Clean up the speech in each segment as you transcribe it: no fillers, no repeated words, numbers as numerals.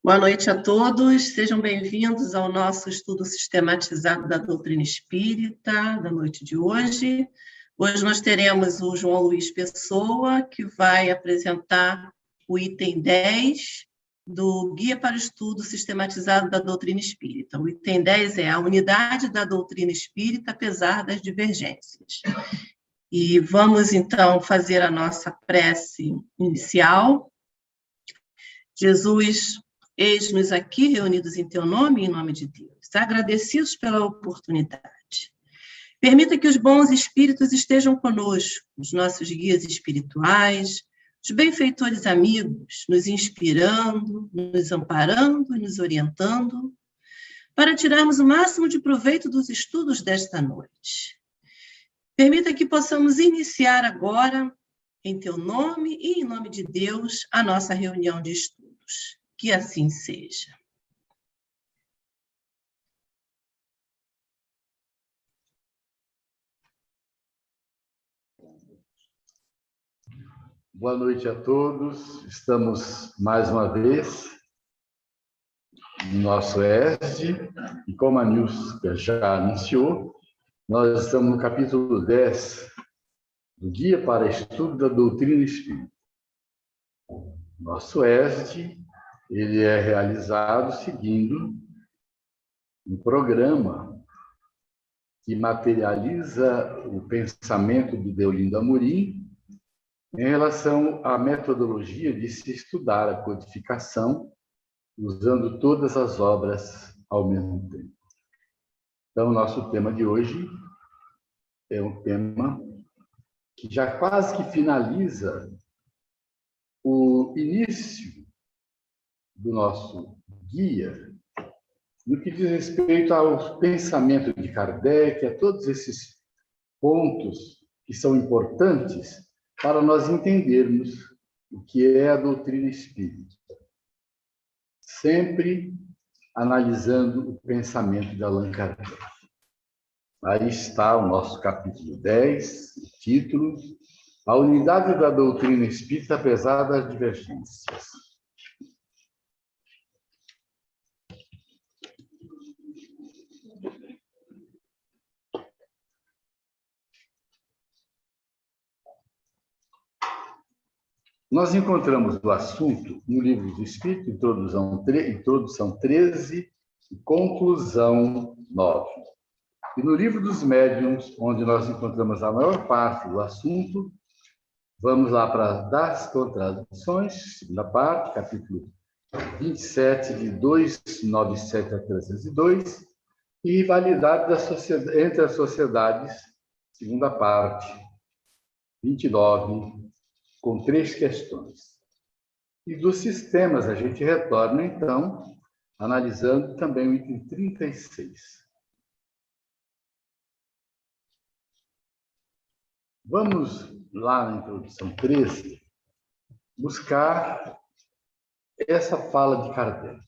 Boa noite a todos, sejam bem-vindos ao nosso estudo sistematizado da doutrina espírita da noite de hoje. Hoje nós teremos o João Luiz Pessoa, que vai apresentar o item 10 do Guia para o Estudo Sistematizado da Doutrina Espírita. O item 10 é a unidade da doutrina espírita, apesar das divergências. E vamos, então, fazer a nossa prece inicial. Jesus, eis-nos aqui reunidos em teu nome e em nome de Deus, agradecidos pela oportunidade. Permita que os bons espíritos estejam conosco, os nossos guias espirituais, os benfeitores amigos, nos inspirando, nos amparando e nos orientando, para tirarmos o máximo de proveito dos estudos desta noite. Permita que possamos iniciar agora, em teu nome e em nome de Deus, a nossa reunião de estudos. Que assim seja. Boa noite a todos. Estamos mais uma vez no nosso ESD, e como a Nilska já anunciou, nós estamos no capítulo 10 do Guia para Estudo da Doutrina Espírita. Nosso ESD, ele é realizado seguindo um programa que materializa o pensamento do Deolindo Amorim em relação à metodologia de se estudar a codificação usando todas as obras ao mesmo tempo. Então, o nosso tema de hoje é um tema que já quase que finaliza o início do nosso guia, no que diz respeito ao pensamento de Kardec, a todos esses pontos que são importantes para nós entendermos o que é a doutrina espírita, sempre analisando o pensamento de Allan Kardec. Aí está o nosso capítulo 10, o título: A unidade da doutrina espírita, apesar das divergências. Nós encontramos o assunto no Livro dos Espíritos, introdução 13 e conclusão 9. E no Livro dos Médiuns, onde nós encontramos a maior parte do assunto, vamos lá para das contradições, segunda parte, capítulo 27, de 297 a 302, e rivalidade entre as sociedades, segunda parte, 29, com 3 questões. E dos sistemas, a gente retorna, então, analisando também o item 36. Vamos lá na introdução 13, buscar essa fala de Kardec.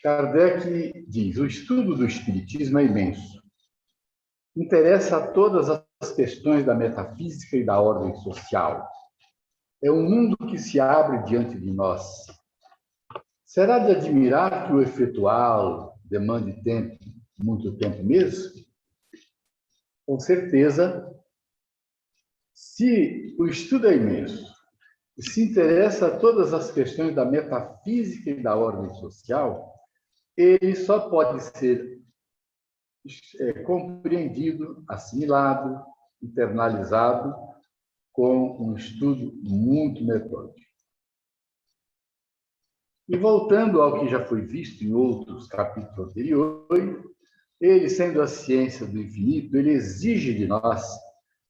Kardec diz: o estudo do Espiritismo é imenso. Interessa a todas as questões da metafísica e da ordem social. É um mundo que se abre diante de nós. Será de admirar que o efetuá-lo demande tempo, muito tempo mesmo? Com certeza, se o estudo é imenso e se interessa a todas as questões da metafísica e da ordem social, ele só pode ser compreendido, assimilado, internalizado com um estudo muito metódico. E voltando ao que já foi visto em outros capítulos anteriores, ele, sendo a ciência do infinito, ele exige de nós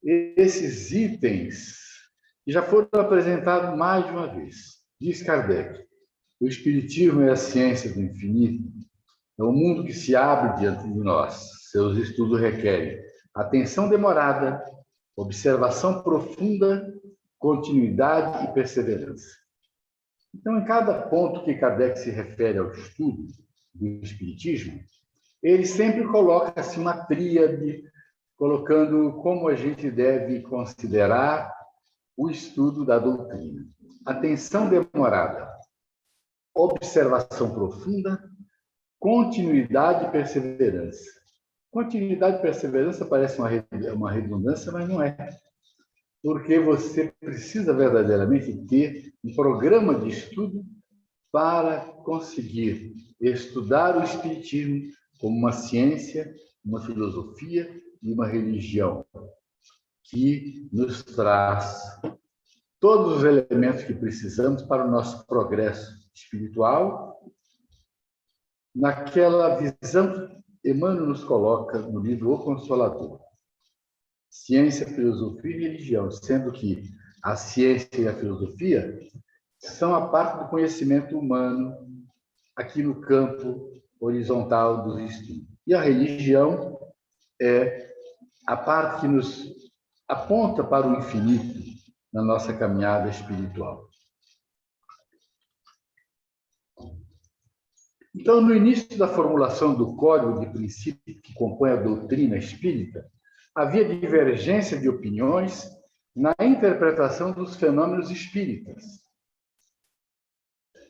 esses itens que já foram apresentados mais de uma vez. Diz Kardec: o Espiritismo é a ciência do infinito, é o mundo que se abre diante de nós. Seus estudos requerem atenção demorada, observação profunda, continuidade e perseverança. Então, em cada ponto que Kardec se refere ao estudo do Espiritismo, ele sempre coloca assim uma tríade, colocando como a gente deve considerar o estudo da doutrina. Atenção demorada. observação profunda, continuidade e perseverança. Continuidade e perseverança parece uma redundância, mas não é. Porque você precisa verdadeiramente ter um programa de estudo para conseguir estudar o Espiritismo como uma ciência, uma filosofia e uma religião que nos traz todos os elementos que precisamos para o nosso progresso espiritual, naquela visão que Emmanuel nos coloca no livro O Consolador. Ciência, filosofia e religião, sendo que a ciência e a filosofia são a parte do conhecimento humano aqui no campo horizontal dos estudos. E a religião é a parte que nos aponta para o infinito na nossa caminhada espiritual. Então, no início da formulação do código de princípios que compõe a doutrina espírita, havia divergência de opiniões na interpretação dos fenômenos espíritas.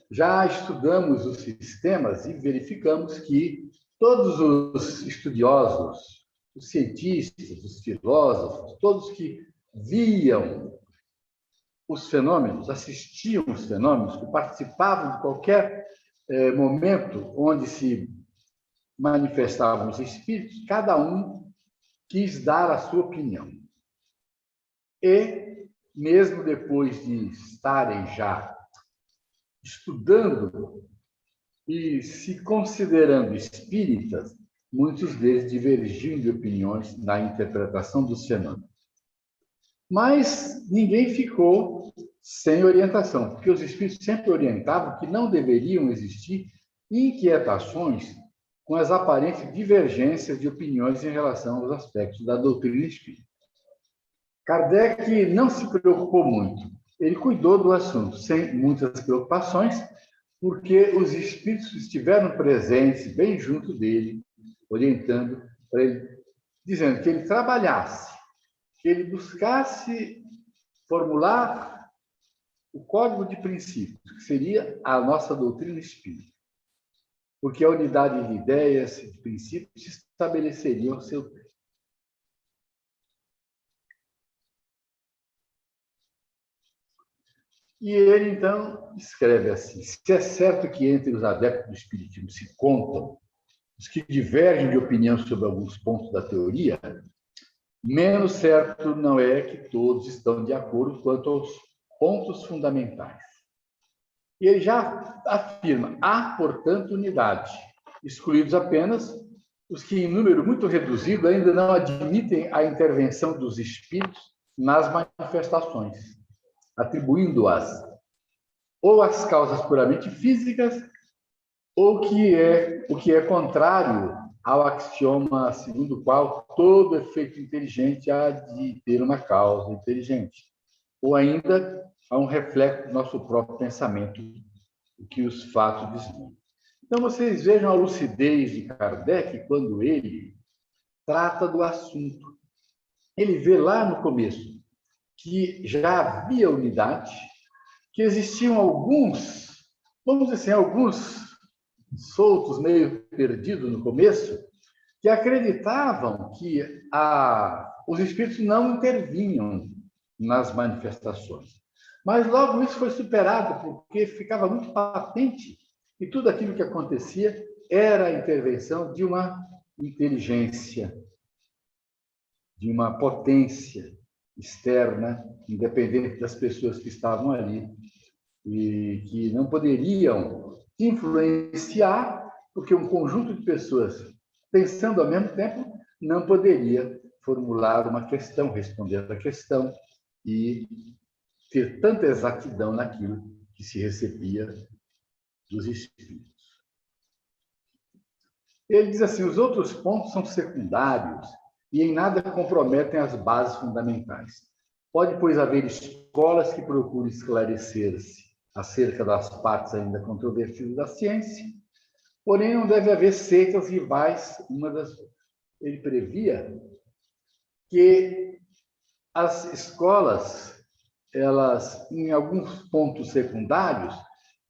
Já estudamos os sistemas e verificamos que todos os estudiosos, os cientistas, os filósofos, todos que viam os fenômenos, assistiam os fenômenos, que participavam de qualquer momento onde se manifestavam os espíritos, cada um quis dar a sua opinião. E, mesmo depois de estarem já estudando e se considerando espíritas, muitos deles divergiam de opiniões na interpretação dos fenômenos. Mas ninguém ficou sem orientação, porque os espíritos sempre orientavam que não deveriam existir inquietações com as aparentes divergências de opiniões em relação aos aspectos da doutrina espírita. Kardec não se preocupou muito. Ele cuidou do assunto sem muitas preocupações, porque os espíritos estiveram presentes bem junto dele, orientando para ele, dizendo que ele trabalhasse, que ele buscasse formular o código de princípios, que seria a nossa doutrina espírita. Porque a unidade de ideias e de princípios se estabeleceria ao seu tempo. E ele, então, escreve assim: se é certo que entre os adeptos do Espiritismo se contam os que divergem de opinião sobre alguns pontos da teoria, menos certo não é que todos estão de acordo quanto aos pontos fundamentais. E ele já afirma: há, portanto, unidade, excluídos apenas os que, em número muito reduzido, ainda não admitem a intervenção dos espíritos nas manifestações, atribuindo-as ou às causas puramente físicas, ou o que é contrário ao axioma segundo o qual todo efeito inteligente há de ter uma causa inteligente, ou ainda a um reflexo do nosso próprio pensamento, o que os fatos dizem. Então, vocês vejam a lucidez de Kardec quando ele trata do assunto. Ele vê lá no começo que já havia unidade, que existiam alguns, vamos dizer assim, alguns soltos, meio perdidos no começo, que acreditavam que os espíritos não intervinham nas manifestações. Mas logo isso foi superado, porque ficava muito patente que tudo aquilo que acontecia era a intervenção de uma inteligência, de uma potência externa, independente das pessoas que estavam ali, e que não poderiam influenciar, porque um conjunto de pessoas pensando ao mesmo tempo não poderia formular uma questão, responder a questão e ter tanta exatidão naquilo que se recebia dos espíritos. Ele diz assim: os outros pontos são secundários e em nada comprometem as bases fundamentais. Pode, pois, haver escolas que procurem esclarecer-se acerca das partes ainda controvertidas da ciência, porém não deve haver seitas rivais. Ele previa que as escolas, elas, em alguns pontos secundários,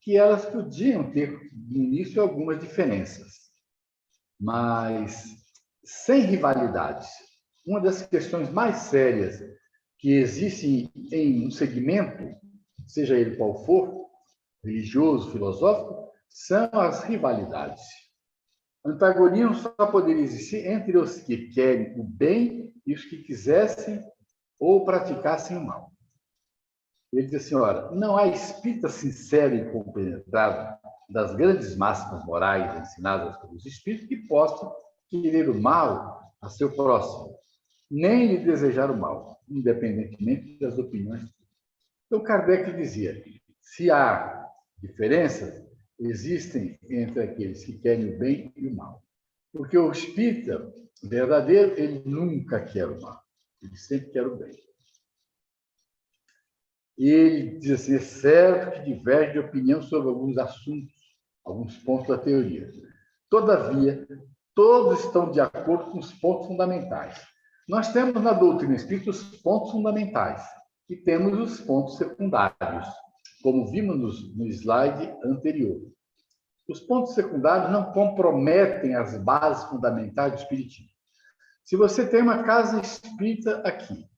que elas podiam ter, no início, algumas diferenças, mas sem rivalidades. Uma das questões mais sérias que existem em um segmento, seja ele qual for, religioso, filosófico, são as rivalidades. Antagonismo só poderia existir entre os que querem o bem e os que quisessem ou praticassem o mal. Ele diz assim, ora, não há espírita sincero e compenetrado das grandes máximas morais ensinadas pelos espíritos que possa querer o mal a seu próximo, nem lhe desejar o mal, independentemente das opiniões. Então, Kardec dizia, se há diferenças, existem entre aqueles que querem o bem e o mal. Porque o espírita verdadeiro, ele nunca quer o mal, ele sempre quer o bem. E ele diz assim, é certo que diverge de opinião sobre alguns assuntos, alguns pontos da teoria. Todavia, todos estão de acordo com os pontos fundamentais. Nós temos na doutrina espírita os pontos fundamentais e temos os pontos secundários, como vimos no slide anterior. Os pontos secundários não comprometem as bases fundamentais do espiritismo. Se você tem uma casa espírita aqui,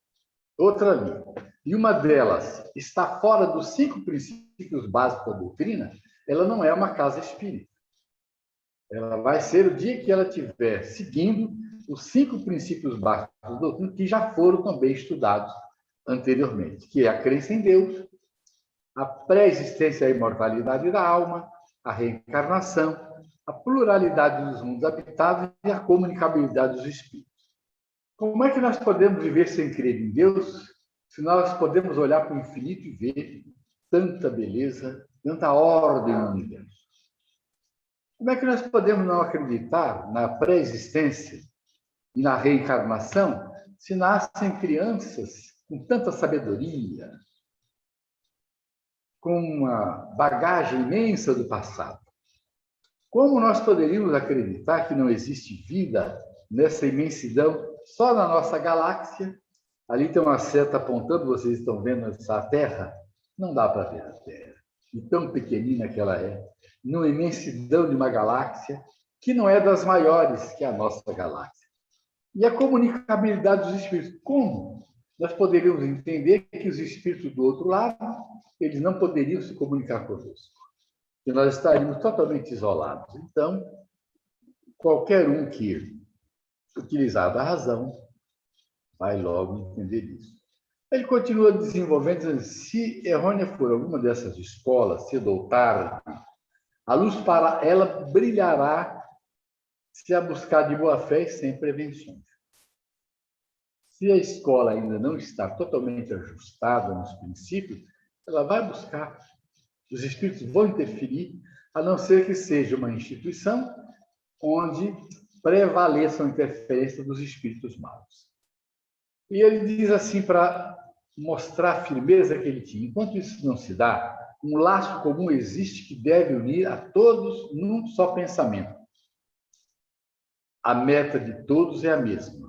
outra ali, e uma delas está fora dos 5 princípios básicos da doutrina, ela não é uma casa espírita. Ela vai ser o dia que ela estiver seguindo os 5 princípios básicos da doutrina, que já foram também estudados anteriormente, que é a crença em Deus, a pré-existência e a imortalidade da alma, a reencarnação, a pluralidade dos mundos habitados e a comunicabilidade dos espíritos. Como é que nós podemos viver sem crer em Deus, se nós podemos olhar para o infinito e ver tanta beleza, tanta ordem no universo? Como é que nós podemos não acreditar na pré-existência e na reencarnação se nascem crianças com tanta sabedoria, com uma bagagem imensa do passado? Como nós poderíamos acreditar que não existe vida nessa imensidão só na nossa galáxia? Ali tem uma seta apontando, vocês estão vendo essa Terra? Não dá para ver a Terra, e tão pequenina que ela é, numa imensidão de uma galáxia que não é das maiores que a nossa galáxia. E a comunicabilidade dos espíritos. Como nós poderíamos entender que os espíritos do outro lado, eles não poderiam se comunicar conosco? Que nós estaríamos totalmente isolados. Então, qualquer um que utilizar da razão vai logo entender isso. Ele continua desenvolvendo, dizendo, se errônea for alguma dessas escolas, cedo ou tarde, a luz para ela brilhará se a buscar de boa fé e sem prevenções. Se a escola ainda não está totalmente ajustada nos princípios, ela vai buscar. Os espíritos vão interferir, a não ser que seja uma instituição onde prevaleça a interferência dos espíritos maus. E ele diz assim, para mostrar a firmeza que ele tinha, enquanto isso não se dá, um laço comum existe que deve unir a todos num só pensamento. A meta de todos é a mesma.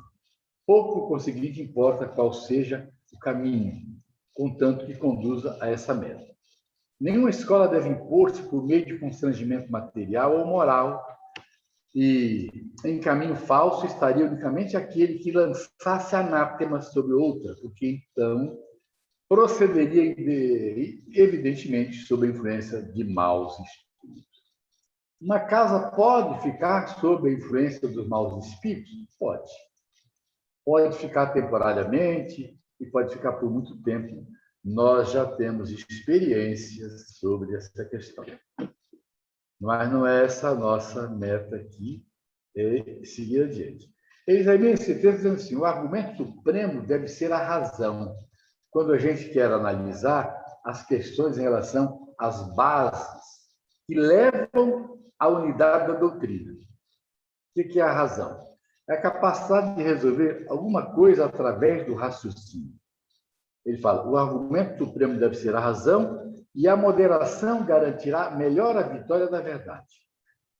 Pouco, conseguinte, importa qual seja o caminho, contanto que conduza a essa meta. Nenhuma escola deve impor-se por meio de constrangimento material ou moral, e em caminho falso estaria unicamente aquele que lançasse anátema sobre outra, porque então procederia evidentemente sob a influência de maus espíritos. Uma casa pode ficar sob a influência dos maus espíritos? Pode. Pode ficar temporariamente e pode ficar por muito tempo. Nós já temos experiências sobre essa questão. Mas não é essa a nossa meta aqui, é seguir adiante. Eles aí mesmo se dizendo assim, o argumento supremo deve ser a razão, quando a gente quer analisar as questões em relação às bases que levam à unidade da doutrina. O que é a razão? É a capacidade de resolver alguma coisa através do raciocínio. Ele fala, o argumento supremo deve ser a razão e a moderação garantirá melhor a vitória da verdade.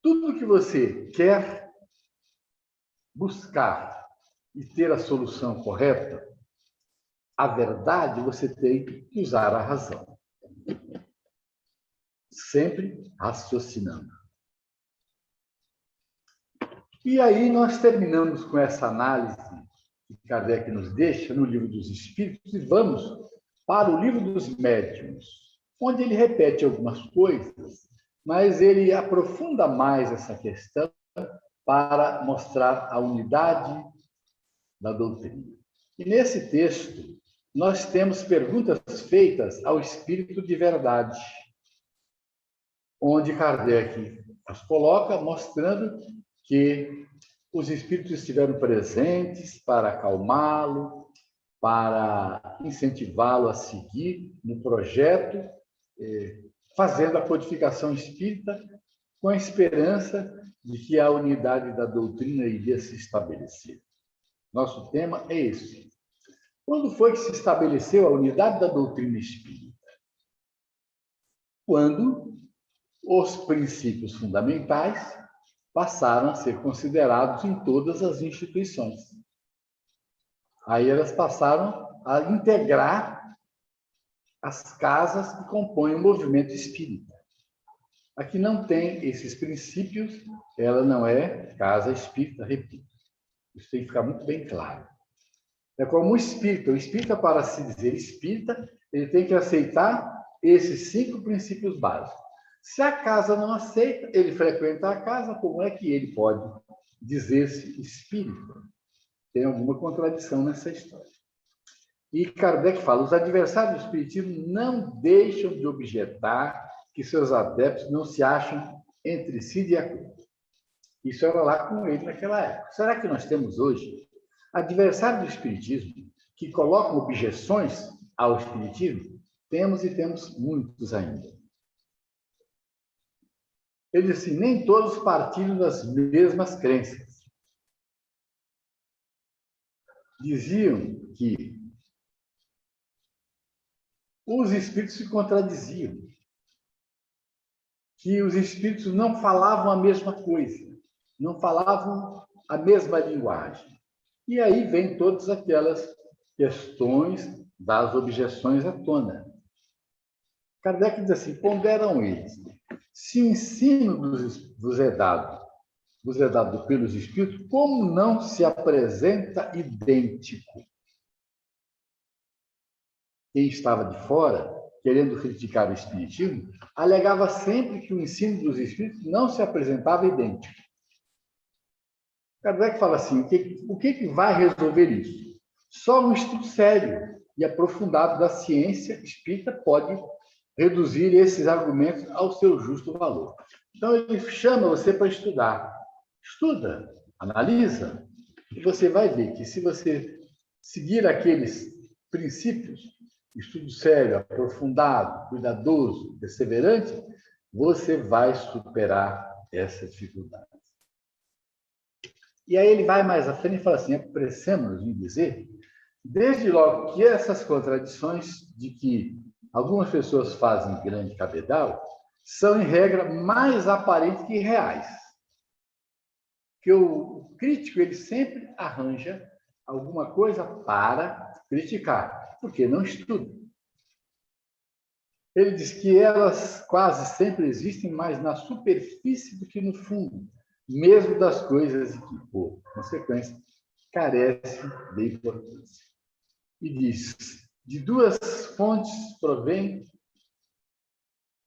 Tudo que você quer buscar e ter a solução correta, a verdade, você tem que usar a razão. sempre raciocinando. E aí nós terminamos com essa análise que Kardec nos deixa no Livro dos Espíritos e vamos para o Livro dos Médiuns, onde ele repete algumas coisas, mas ele aprofunda mais essa questão para mostrar a unidade da doutrina. E nesse texto, nós temos perguntas feitas ao Espírito de Verdade, onde Kardec as coloca, mostrando que os Espíritos estiveram presentes para acalmá-lo, para incentivá-lo a seguir no projeto, fazendo a codificação espírita com a esperança de que a unidade da doutrina iria se estabelecer. Nosso tema é esse. Quando foi que se estabeleceu a unidade da doutrina espírita? Quando os princípios fundamentais passaram a ser considerados em todas as instituições. Aí elas passaram a integrar as casas que compõem o movimento espírita. A que não tem esses princípios, ela não é casa espírita, repito. Isso tem que ficar muito bem claro. É como o espírita, para se dizer espírita, ele tem que aceitar esses 5 princípios básicos. Se a casa não aceita, ele frequenta a casa, como é que ele pode dizer-se espírita? Tem alguma contradição nessa história. E Kardec fala, os adversários do espiritismo não deixam de objetar que seus adeptos não se acham entre si de acordo. Isso era lá com ele naquela época. Será que nós temos hoje adversários do espiritismo que colocam objeções ao espiritismo? Temos e temos muitos ainda. Ele disse, nem todos partilham das mesmas crenças. Diziam que os espíritos se contradiziam, que os espíritos não falavam a mesma coisa, não falavam a mesma linguagem. E aí vem todas aquelas questões das objeções à tona. Kardec diz assim, ponderam eles, se o ensino vos é dado pelos espíritos, como não se apresenta idêntico? Quem estava de fora, querendo criticar o espiritismo, alegava sempre que o ensino dos espíritos não se apresentava idêntico. Kardec fala assim, o que vai resolver isso? Só um estudo sério e aprofundado da ciência espírita pode reduzir esses argumentos ao seu justo valor. Então, ele chama você para estudar. Estuda, analisa, e você vai ver que se você seguir aqueles princípios, estudo sério, aprofundado, cuidadoso, perseverante, você vai superar essa dificuldade. E aí ele vai mais à frente e fala assim, apressemos-nos em dizer, desde logo que essas contradições de que algumas pessoas fazem grande cabedal são, em regra, mais aparentes que reais. Que o crítico ele sempre arranja alguma coisa para criticar, porque não estuda. Ele diz que elas quase sempre existem mais na superfície do que no fundo, mesmo das coisas que, por consequência, carecem de importância. E diz, de 2 fontes provém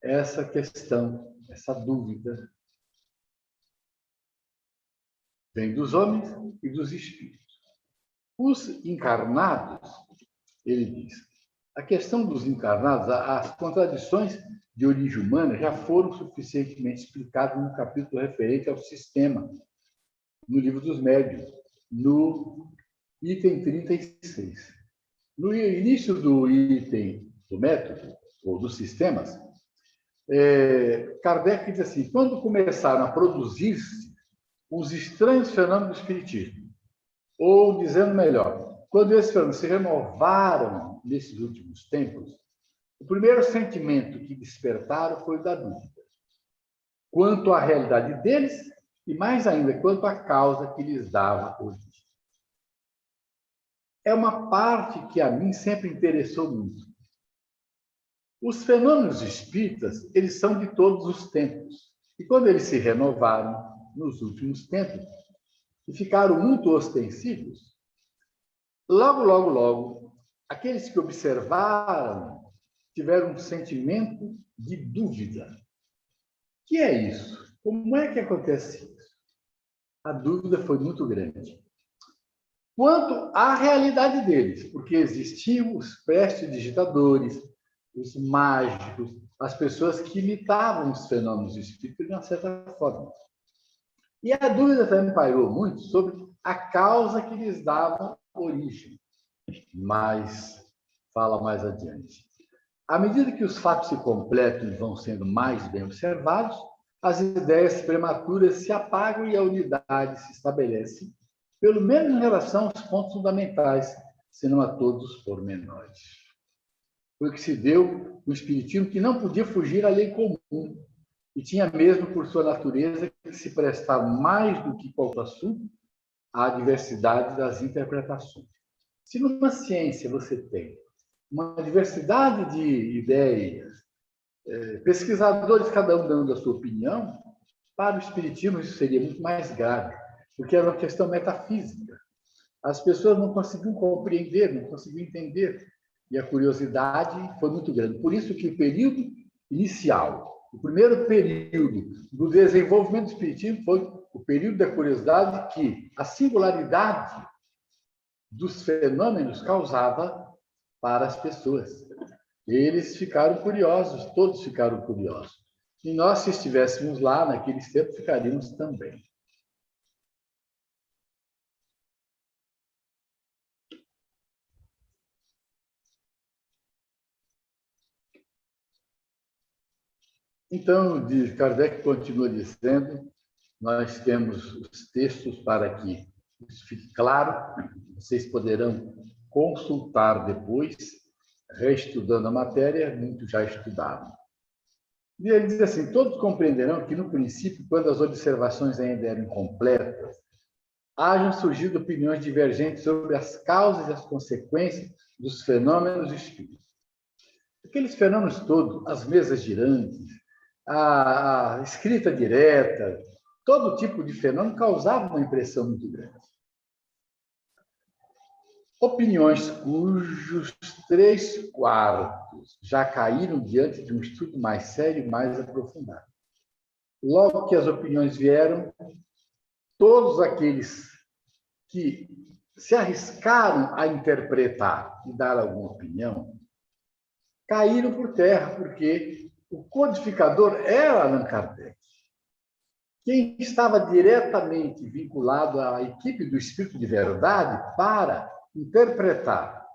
essa questão, essa dúvida. Vem dos homens e dos espíritos. Os encarnados, ele diz, a questão dos encarnados, as contradições de origem humana já foram suficientemente explicadas no capítulo referente ao sistema, no Livro dos Médiuns, no item 36. No início do item do método, ou dos sistemas, Kardec diz assim, quando começaram a produzir-se os estranhos fenômenos do espiritismo, ou, dizendo melhor, quando esses fenômenos se renovaram nesses últimos tempos, o primeiro sentimento que despertaram foi o da dúvida, quanto à realidade deles e, mais ainda, quanto à causa que lhes dava origem. É uma parte que a mim sempre interessou muito. Os fenômenos espíritas, eles são de todos os tempos. E quando eles se renovaram nos últimos tempos e ficaram muito ostensivos, logo, aqueles que observaram tiveram um sentimento de dúvida. O que é isso? Como é que acontece isso? A dúvida foi muito grande. Quanto à realidade deles, porque existiam os prestidigitadores, os mágicos, as pessoas que imitavam os fenômenos espíritas de uma certa forma. E a dúvida também pairou muito sobre a causa que lhes dava origem. Mas fala mais adiante. À medida que os fatos se completam e vão sendo mais bem observados, as ideias prematuras se apagam e a unidade se estabelece, pelo menos em relação aos pontos fundamentais, se não a todos os pormenores. Foi o que se deu no Espiritismo, que não podia fugir à lei comum, e tinha mesmo, por sua natureza, que se prestar mais do que qualquer assunto à diversidade das interpretações. Se numa ciência você tem uma diversidade de ideias, pesquisadores, cada um dando a sua opinião, para o Espiritismo isso seria muito mais grave, porque era uma questão metafísica. As pessoas não conseguiam compreender, não conseguiam entender, e a curiosidade foi muito grande. Por isso que o período inicial, o primeiro período do desenvolvimento do Espiritismo foi o período da curiosidade, que a singularidade dos fenômenos causava para as pessoas. Eles ficaram curiosos, todos ficaram curiosos. E nós, se estivéssemos lá naqueles tempos, ficaríamos também. Então, Kardec continua dizendo, nós temos os textos para que isso fique claro, vocês poderão consultar depois, reestudando a matéria, muito já estudaram. E ele diz assim, todos compreenderão que, no princípio, quando as observações ainda eram incompletas, hajam surgido opiniões divergentes sobre as causas e as consequências dos fenômenos espíritas. Aqueles fenômenos todos, as mesas girantes, a escrita direta, todo tipo de fenômeno causava uma impressão muito grande. Opiniões cujos 3/4 já caíram diante de um estudo mais sério e mais aprofundado. Logo que as opiniões vieram, todos aqueles que se arriscaram a interpretar e dar alguma opinião, caíram por terra, porque o codificador era Allan Kardec. Quem estava diretamente vinculado à equipe do Espírito de Verdade para interpretar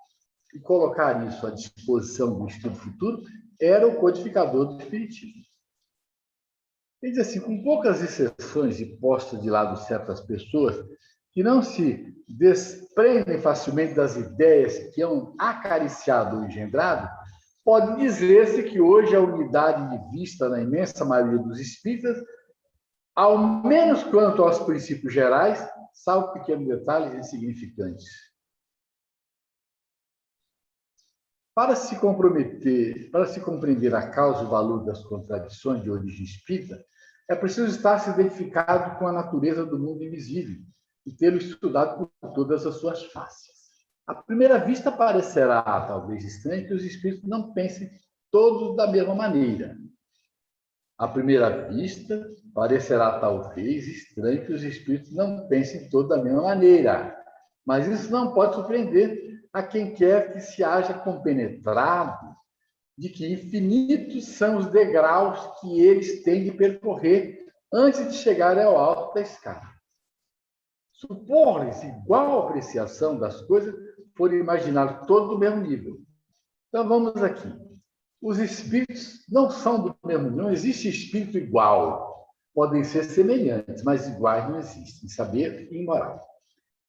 e colocar isso à disposição do Estudo Futuro era o codificador do Espiritismo. Ele diz assim, com poucas exceções e postas de lado certas pessoas que não se desprendem facilmente das ideias que hão acariciado o engendrado, pode dizer-se que hoje a unidade de vista na imensa maioria dos espíritas, ao menos quanto aos princípios gerais, salvo pequenos detalhes insignificantes. Para se compreender a causa e o valor das contradições de origem espírita, é preciso estar se identificado com a natureza do mundo invisível e tê-lo estudado por todas as suas faces. À primeira vista, parecerá talvez estranho que os espíritos não pensem todos da mesma maneira. À primeira vista, parecerá talvez estranho que os espíritos não pensem todos da mesma maneira. Mas isso não pode surpreender a quem quer que se haja compenetrado de que infinitos são os degraus que eles têm de percorrer antes de chegar ao alto da escada. Supor-lhes igual apreciação das coisas por imaginar todos do mesmo nível. Então, vamos aqui. Os espíritos não são do mesmo nível, não existe espírito igual. Podem ser semelhantes, mas iguais não existem, em saber e em moral.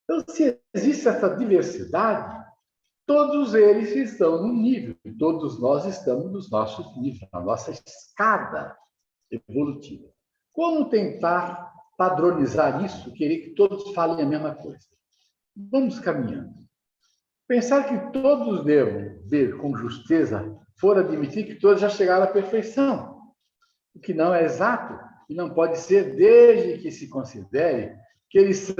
Então, se existe essa diversidade, todos eles estão no nível, e todos nós estamos nos nossos níveis, na nossa escada evolutiva. Como tentar padronizar isso, querer que todos falem a mesma coisa? Vamos caminhando. Pensar que todos devam ver com justeza for admitir que todos já chegaram à perfeição, o que não é exato e não pode ser, desde que se considere que eles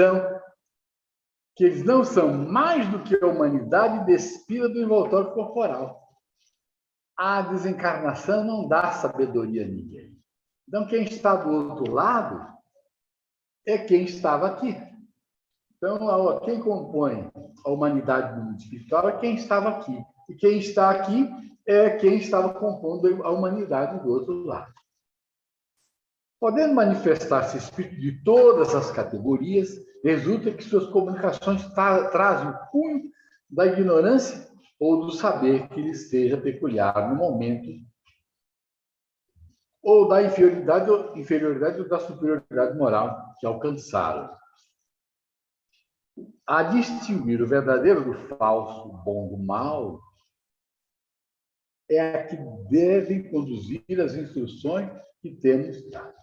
não são mais do que a humanidade despida do envoltório corporal. A desencarnação não dá sabedoria a ninguém. Então, quem está do outro lado é quem estava aqui. Então, quem compõe a humanidade do mundo espiritual é quem estava aqui. E quem está aqui é quem estava compondo a humanidade do outro lado. Podendo manifestar-se espírito de todas as categorias, resulta que suas comunicações trazem o cunho da ignorância ou do saber que lhes seja peculiar no momento, ou da inferioridade ou da superioridade moral que alcançaram. A distinguir o verdadeiro do falso, o bom do mal, é a que devem conduzir as instruções que temos dado.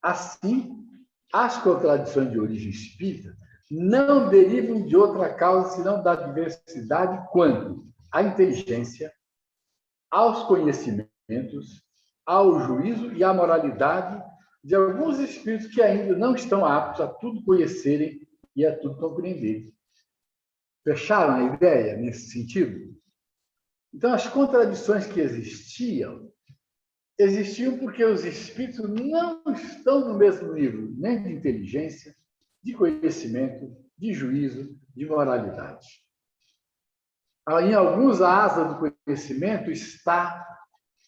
Assim, as contradições de origem espírita não derivam de outra causa senão da diversidade quanto à inteligência, aos conhecimentos, ao juízo e à moralidade de alguns espíritos que ainda não estão aptos a tudo conhecerem e a tudo compreenderem. Fecharam a ideia nesse sentido? Então, as contradições que existiam porque os espíritos não estão no mesmo nível, nem de inteligência, de conhecimento, de juízo, de moralidade. Em alguns, a asa do conhecimento está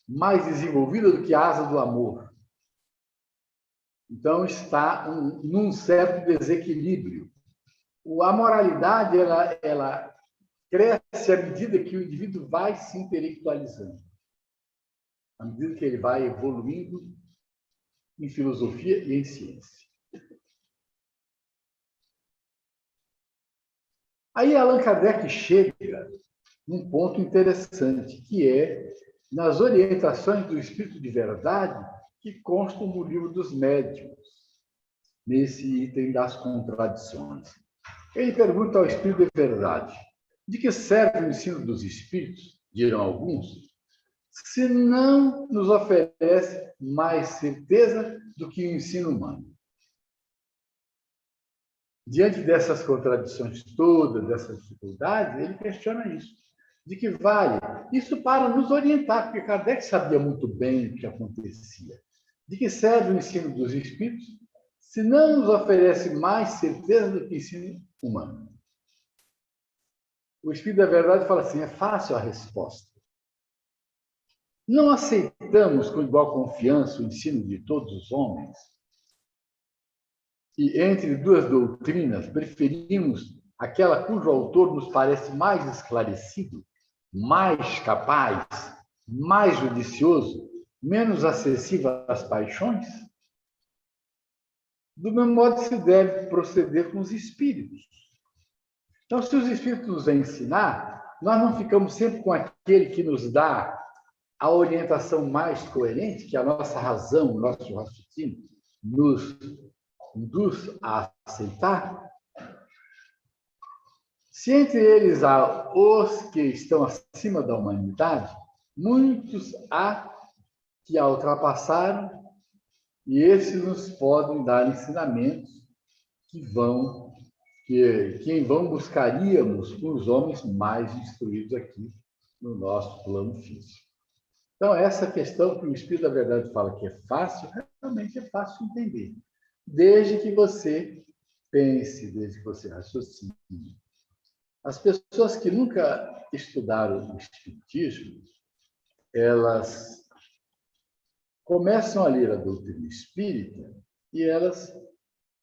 mais desenvolvida do que a asa do amor. Então, está num certo desequilíbrio. A moralidade, ela cresce à medida que o indivíduo vai se intelectualizando, à medida que ele vai evoluindo em filosofia e em ciência. Aí Allan Kardec chega num ponto interessante, que é nas orientações do Espírito de Verdade que constam no Livro dos Médiuns, nesse item das contradições. Ele pergunta ao Espírito de Verdade: de que serve o ensino dos Espíritos, dirão alguns, se não nos oferece mais certeza do que o ensino humano? Diante dessas contradições todas, dessas dificuldades, ele questiona isso. De que vale? Isso para nos orientar, porque Kardec sabia muito bem o que acontecia. De que serve o ensino dos Espíritos se não nos oferece mais certeza do que o ensino humano? O Espírito da Verdade fala assim: é fácil a resposta. Não aceitamos com igual confiança o ensino de todos os homens? E entre duas doutrinas, preferimos aquela cujo autor nos parece mais esclarecido, mais capaz, mais judicioso, menos acessível às paixões? Do mesmo modo se deve proceder com os espíritos. Então, se os espíritos nos vêm ensinar, nós não ficamos sempre com aquele que nos dá a orientação mais coerente, que a nossa razão, o nosso raciocínio nos induz a aceitar. Se entre eles há os que estão acima da humanidade, muitos há que a ultrapassaram, e esses nos podem dar ensinamentos que em vão buscaríamos com os homens mais instruídos aqui no nosso plano físico. Então, essa questão que o Espírito da Verdade fala que é fácil, realmente é fácil de entender, desde que você pense, desde que você raciocine. As pessoas que nunca estudaram o Espiritismo, elas começam a ler a doutrina espírita e elas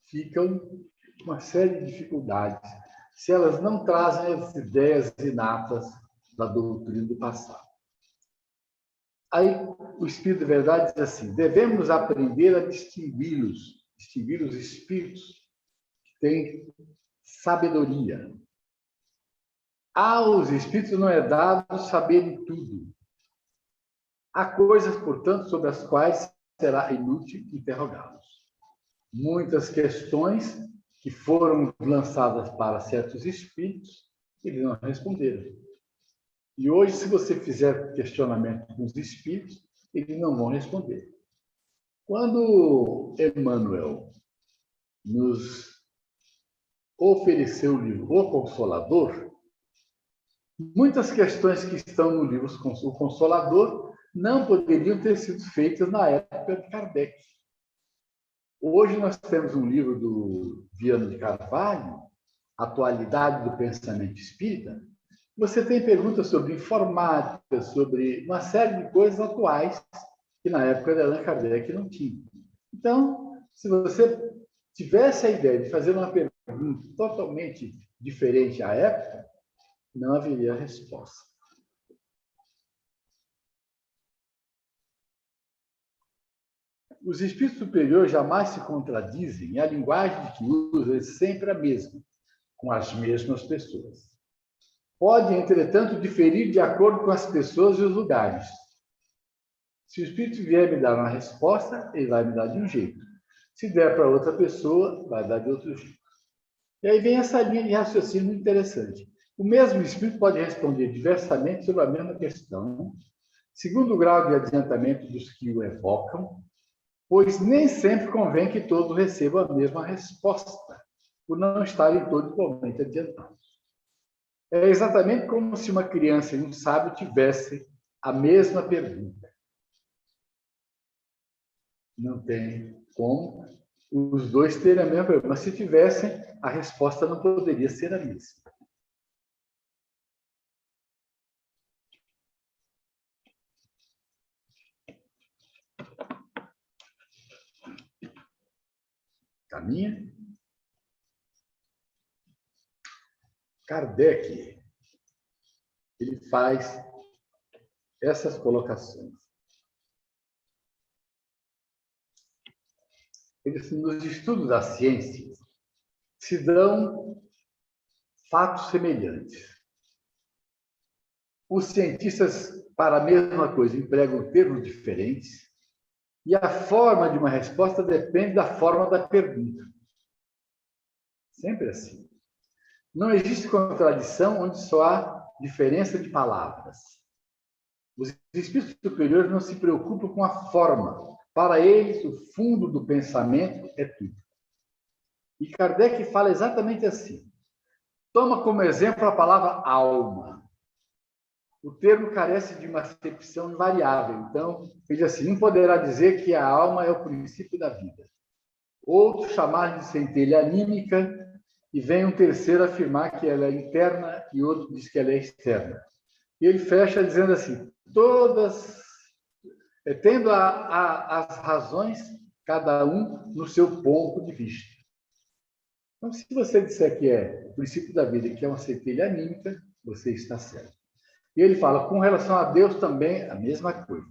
ficam com uma série de dificuldades se elas não trazem as ideias inatas da doutrina do passado. Aí o Espírito de Verdade diz assim: devemos aprender a distinguir os espíritos que têm sabedoria. Aos espíritos não é dado saberem tudo. Há coisas, portanto, sobre as quais será inútil interrogá-los. Muitas questões que foram lançadas para certos espíritos Eles não responderam. E hoje, se você fizer questionamento com os espíritos, eles não vão responder. Quando Emmanuel nos ofereceu o livro O Consolador, muitas questões que estão no livro O Consolador não poderiam ter sido feitas na época de Kardec. Hoje nós temos um livro do Viana de Carvalho, Atualidade do Pensamento Espírita. Você tem perguntas sobre informática, sobre uma série de coisas atuais que na época de Allan Kardec não tinha. Então, se você tivesse a ideia de fazer uma pergunta totalmente diferente à época, não haveria resposta. Os espíritos superiores jamais se contradizem e a linguagem que usam é sempre a mesma, com as mesmas pessoas. Pode, entretanto, diferir de acordo com as pessoas e os lugares. Se o espírito vier me dar uma resposta, ele vai me dar de um jeito. Se der para outra pessoa, vai dar de outro jeito. E aí vem essa linha de raciocínio muito interessante. O mesmo espírito pode responder diversamente sobre a mesma questão, segundo o grau de adiantamento dos que o evocam, pois nem sempre convém que todos recebam a mesma resposta, por não estarem todos igualmente adiantados. É exatamente como se uma criança e um sábio tivessem a mesma pergunta. Não tem como os dois terem a mesma pergunta, mas se tivessem, a resposta não poderia ser a mesma. Caminha? Kardec, ele faz essas colocações. Nos estudos da ciência, se dão fatos semelhantes. Os cientistas, para a mesma coisa, empregam termos diferentes e a forma de uma resposta depende da forma da pergunta. Sempre assim. Não existe contradição onde só há diferença de palavras. Os espíritos superiores não se preocupam com a forma. Para eles, o fundo do pensamento é tudo. E Kardec fala exatamente assim. Toma como exemplo a palavra alma. O termo carece de uma acepção invariável. Então, ele diz assim, um poderá dizer que a alma é o princípio da vida. Outro chamar de centelha anímica, e vem um terceiro afirmar que ela é interna e outro diz que ela é externa. E ele fecha dizendo assim, todas, tendo as razões, cada um no seu ponto de vista. Então, se você disser que é o princípio da vida, que é uma centelha anímica, você está certo. E ele fala, com relação a Deus também, a mesma coisa.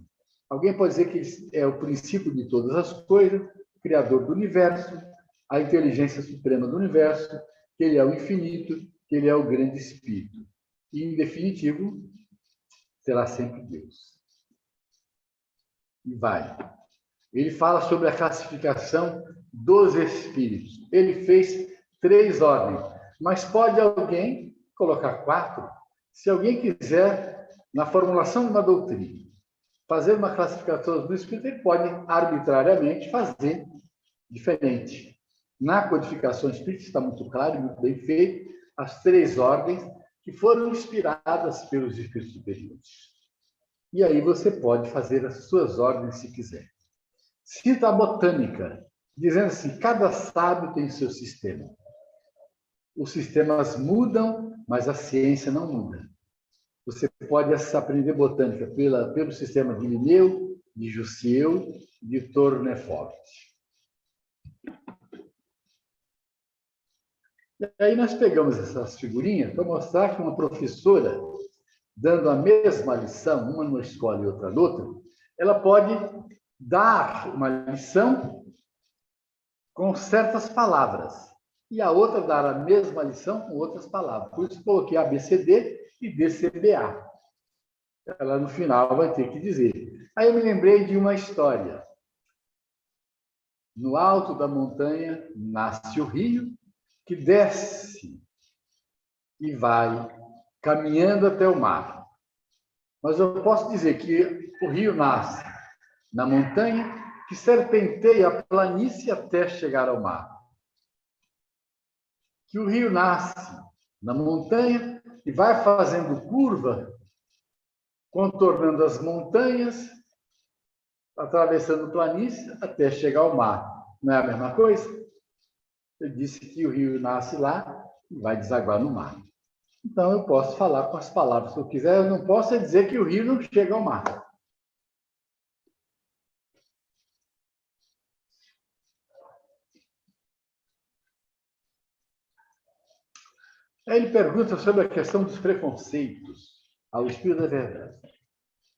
Alguém pode dizer que ele é o princípio de todas as coisas, o criador do universo, a inteligência suprema do universo, que ele é o infinito, que ele é o grande espírito. E, em definitivo, será sempre Deus. E vai. Ele fala sobre a classificação dos espíritos. Ele fez 3 ordens, mas pode alguém colocar 4? Se alguém quiser, na formulação de uma doutrina, fazer uma classificação do espírito, ele pode arbitrariamente fazer diferente. Na codificação espírita está muito claro e muito bem feito as 3 ordens que foram inspiradas pelos espíritos superiores. E aí você pode fazer as suas ordens se quiser. Cita a botânica, dizendo assim, cada sábio tem seu sistema. Os sistemas mudam, mas a ciência não muda. Você pode aprender botânica pelo sistema de Linneu, de Jussieu, de Tournefort. E aí nós pegamos essas figurinhas para mostrar que uma professora, dando a mesma lição, uma numa escola e outra noutra, ela pode dar uma lição com certas palavras e a outra dar a mesma lição com outras palavras. Por isso coloquei ABCD e DCBA. Ela no final vai ter que dizer. Aí eu me lembrei de uma história. No alto da montanha nasce o rio, que desce e vai caminhando até o mar. Mas eu posso dizer que o rio nasce na montanha, que serpenteia a planície até chegar ao mar. Que o rio nasce na montanha e vai fazendo curva, contornando as montanhas, atravessando planície até chegar ao mar. Não é a mesma coisa? Eu disse que o rio nasce lá e vai desaguar no mar. Então, eu posso falar com as palavras que eu quiser, eu não posso dizer que o rio não chega ao mar. Aí ele pergunta sobre a questão dos preconceitos ao Espírito da Verdade.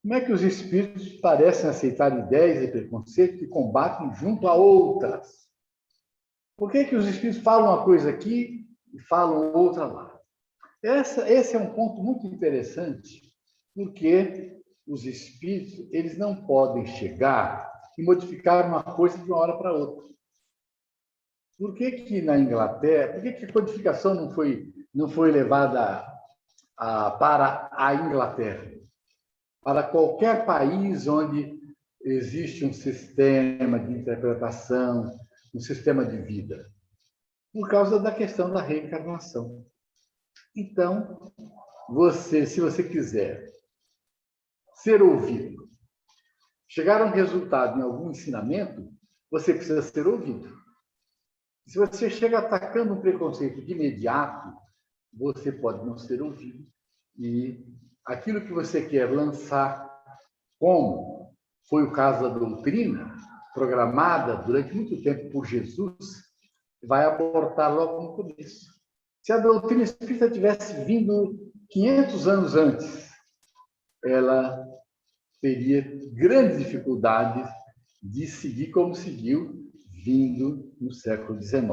Como é que os espíritos parecem aceitar ideias e preconceitos que combatem junto a outras? Por que os espíritos falam uma coisa aqui e falam outra lá? Esse é um ponto muito interessante, porque os espíritos eles não podem chegar e modificar uma coisa de uma hora para outra. Por que na Inglaterra, por que a codificação não foi levada para a Inglaterra? Para qualquer país onde existe um sistema de interpretação, um sistema de vida, por causa da questão da reencarnação. Então, se você quiser ser ouvido, chegar a um resultado em algum ensinamento, você precisa ser ouvido. Se você chega atacando um preconceito de imediato, você pode não ser ouvido. E aquilo que você quer lançar, como foi o caso da doutrina, programada durante muito tempo por Jesus, vai abortar logo no começo. Se a doutrina espírita tivesse vindo 500 anos antes, ela teria grandes dificuldades de seguir como seguiu, vindo no século XIX.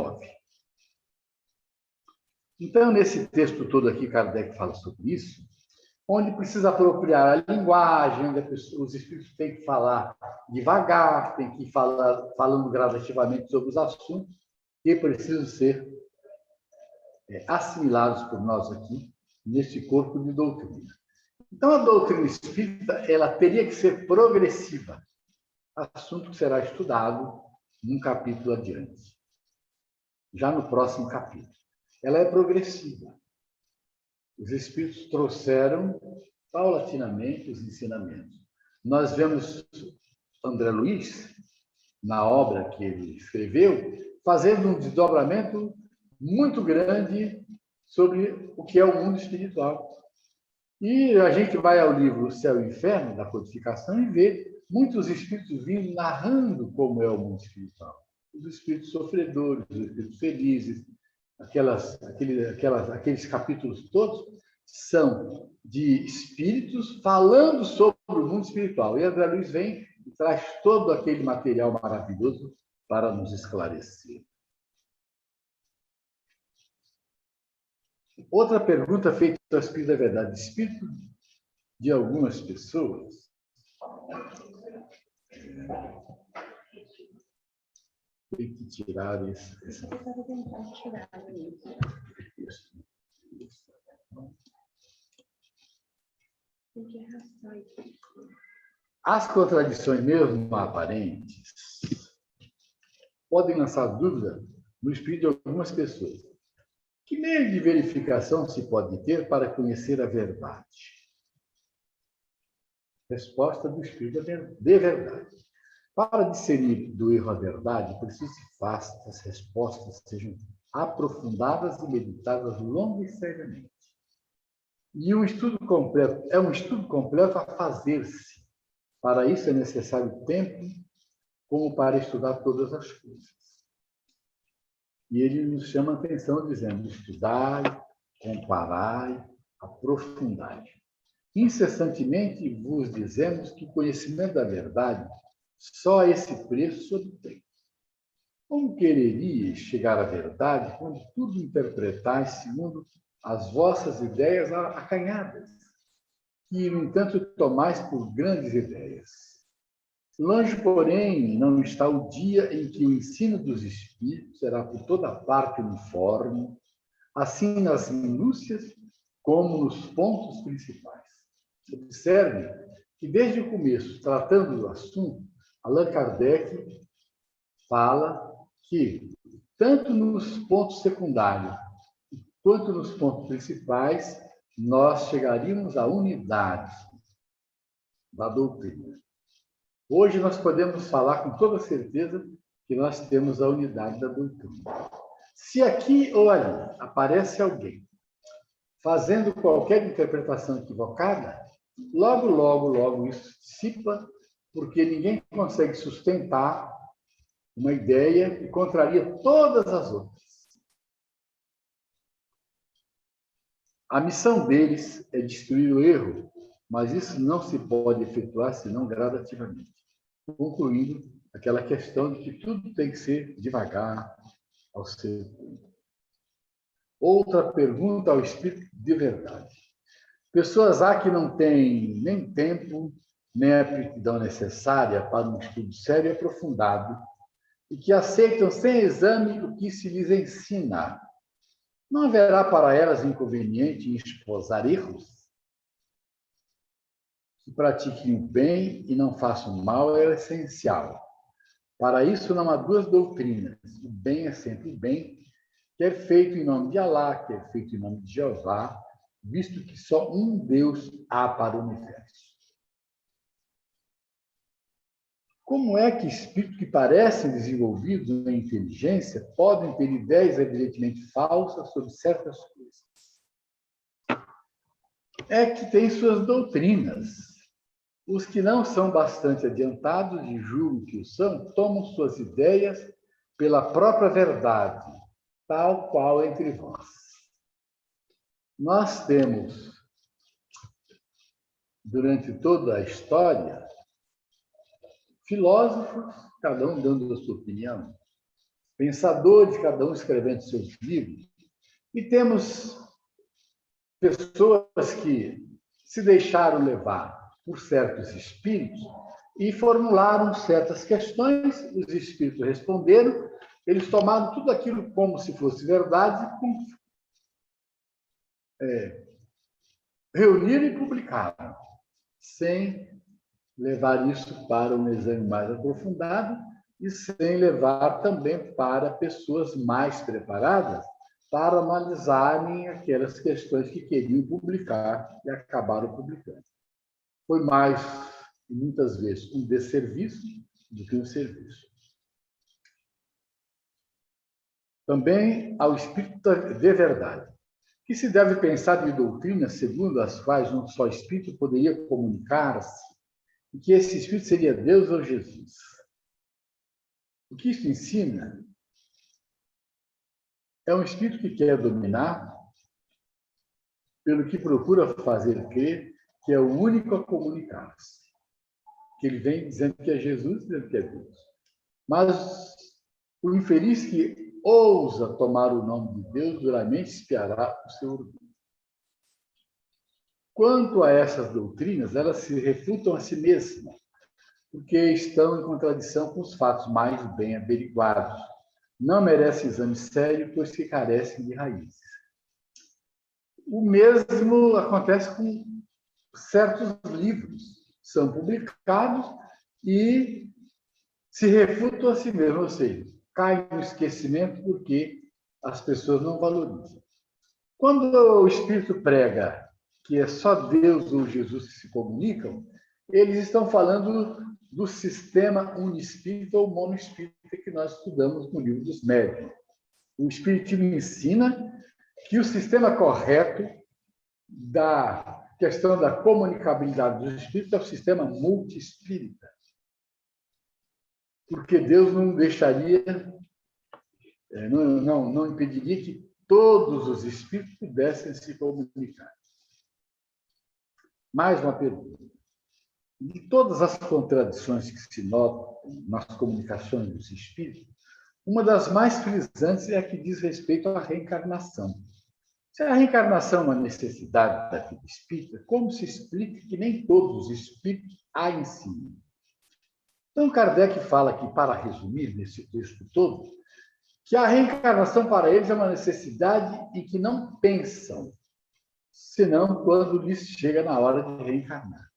Então, nesse texto todo aqui, Kardec fala sobre isso, onde precisa apropriar a linguagem, onde os espíritos têm que falar devagar, têm que ir falando gradativamente sobre os assuntos que precisam ser assimilados por nós aqui, neste corpo de doutrina. Então, a doutrina espírita ela teria que ser progressiva, assunto que será estudado num capítulo adiante, já no próximo capítulo. Ela é progressiva. Os espíritos trouxeram paulatinamente os ensinamentos. Nós vemos André Luiz, na obra que ele escreveu, fazendo um desdobramento muito grande sobre o que é o mundo espiritual. E a gente vai ao livro Céu e Inferno, da codificação, e vê muitos espíritos vindo narrando como é o mundo espiritual. Os espíritos sofredores, os espíritos felizes, aqueles capítulos todos são de espíritos falando sobre o mundo espiritual. E André Luiz vem e traz todo aquele material maravilhoso para nos esclarecer. Outra pergunta feita ao Espírito da Verdade. Espírito de algumas pessoas tem que tirar esse. As contradições, mesmo aparentes, podem lançar dúvida no espírito de algumas pessoas. Que meio de verificação se pode ter para conhecer a verdade? Resposta do espírito de verdade. Para discernir do erro a verdade, preciso que as respostas sejam aprofundadas e meditadas longa e seriamente. E um estudo completo a fazer-se. Para isso é necessário tempo, como para estudar todas as coisas. E ele nos chama a atenção dizendo: estudai, comparai, aprofundai. Incessantemente vos dizemos que o conhecimento da verdade só a esse preço se obtém. Como quererias chegar à verdade quando tudo interpretais segundo as vossas ideias acanhadas, que, no entanto, tomais por grandes ideias? Longe, porém, não está o dia em que o ensino dos espíritos será por toda parte uniforme, assim nas minúcias como nos pontos principais. Observe que, desde o começo, tratando do assunto, Allan Kardec fala que, tanto nos pontos secundários quanto nos pontos principais, nós chegaríamos à unidade da doutrina. Hoje nós podemos falar com toda certeza que nós temos a unidade da doutrina. Se aqui ou ali aparece alguém fazendo qualquer interpretação equivocada, logo isso se dissipa, porque ninguém consegue sustentar uma ideia que contraria todas as outras. A missão deles é destruir o erro, mas isso não se pode efetuar senão gradativamente. Concluindo aquela questão de que tudo tem que ser devagar, ao seu tempo. Outra pergunta ao Espírito de verdade. Pessoas há que não têm nem tempo, nem a aptidão necessária para um estudo sério e aprofundado, e que aceitam sem exame o que se lhes ensina. Não haverá para elas inconveniente em esposar erros? Que pratiquem o bem e não façam o mal é essencial. Para isso não há duas doutrinas. O bem é sempre o bem, quer feito em nome de Alá, quer feito em nome de Jeová, visto que só um Deus há para o universo. Como é que espíritos que parecem desenvolvidos em inteligência podem ter ideias evidentemente falsas sobre certas coisas? É que têm suas doutrinas. Os que não são bastante adiantados e julgam que o são, tomam suas ideias pela própria verdade, tal qual entre vós. Nós temos, durante toda a história, filósofos, cada um dando a sua opinião, pensadores, cada um escrevendo seus livros, e temos pessoas que se deixaram levar por certos espíritos e formularam certas questões, os espíritos responderam, eles tomaram tudo aquilo como se fosse verdade, reuniram e publicaram, sem levar isso para um exame mais aprofundado e sem levar também para pessoas mais preparadas para analisarem aquelas questões que queriam publicar e acabaram publicando. Foi mais, muitas vezes, um desserviço do que um serviço. Também ao espírito de verdade, que se deve pensar de doutrinas segundo as quais um só espírito poderia comunicar-se e que esse espírito seria Deus ou Jesus. O que isso ensina é um espírito que quer dominar, pelo que procura fazer crer que é o único a comunicar-se. Que ele vem dizendo que é Jesus, dizendo que é Deus. Mas o infeliz que ousa tomar o nome de Deus, duramente espiará o seu orgulho. Quanto a essas doutrinas, elas se refutam a si mesmas, porque estão em contradição com os fatos mais bem averiguados. Não merece exame sério, pois que carecem de raízes. O mesmo acontece com certos livros. São publicados e se refutam a si mesmos, ou seja, caem no esquecimento porque as pessoas não valorizam. Quando o Espírito prega que é só Deus ou Jesus que se comunicam, eles estão falando do sistema unispírita ou monoespírita que nós estudamos no livro dos médiuns. O Espiritismo ensina que o sistema correto da questão da comunicabilidade dos espíritos é o sistema multiespírita. Porque Deus não deixaria, não impediria que todos os espíritos pudessem se comunicar. Mais uma pergunta. De todas as contradições que se notam nas comunicações dos espíritos, uma das mais frisantes é a que diz respeito à reencarnação. Se a reencarnação é uma necessidade da vida espírita, como se explica que nem todos os espíritos a ensinam? Então, Kardec fala aqui, para resumir nesse texto todo, que a reencarnação para eles é uma necessidade e que não pensam, senão quando lhes chega na hora de reencarnar.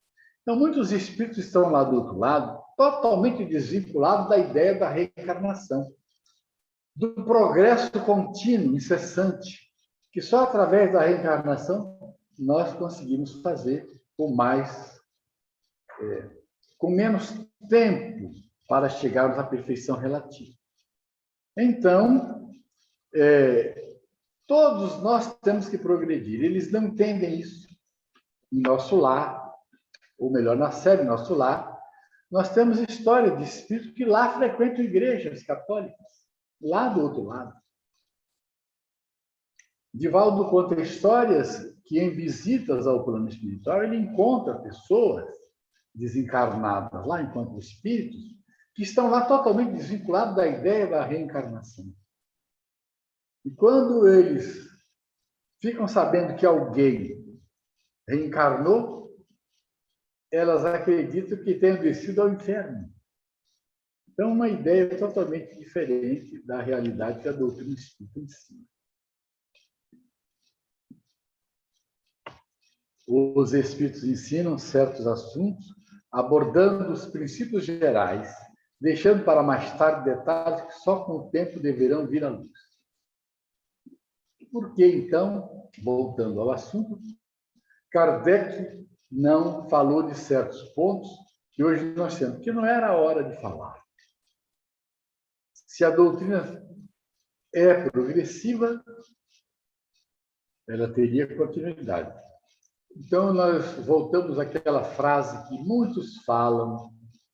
Então, muitos espíritos estão lá do outro lado, totalmente desvinculados da ideia da reencarnação, do progresso contínuo, incessante, que só através da reencarnação nós conseguimos fazer com menos tempo para chegarmos à perfeição relativa. Então, todos nós temos que progredir. Eles não entendem isso. Em nosso lar, ou melhor, na série Nosso Lar, nós temos história de espíritos que lá frequentam igrejas católicas, lá do outro lado. Divaldo conta histórias que, em visitas ao plano espiritual, ele encontra pessoas desencarnadas lá, enquanto espíritos, que estão lá totalmente desvinculados da ideia da reencarnação. E quando eles ficam sabendo que alguém reencarnou, elas acreditam que tenham descido ao inferno. Então, uma ideia totalmente diferente da realidade que a doutrina espírita ensina. Os espíritos ensinam certos assuntos, abordando os princípios gerais, deixando para mais tarde detalhes que só com o tempo deverão vir à luz. Por que, então, voltando ao assunto, Kardec não falou de certos pontos que hoje nós temos, que não era a hora de falar. Se a doutrina é progressiva, ela teria continuidade. Então, nós voltamos àquela frase que muitos falam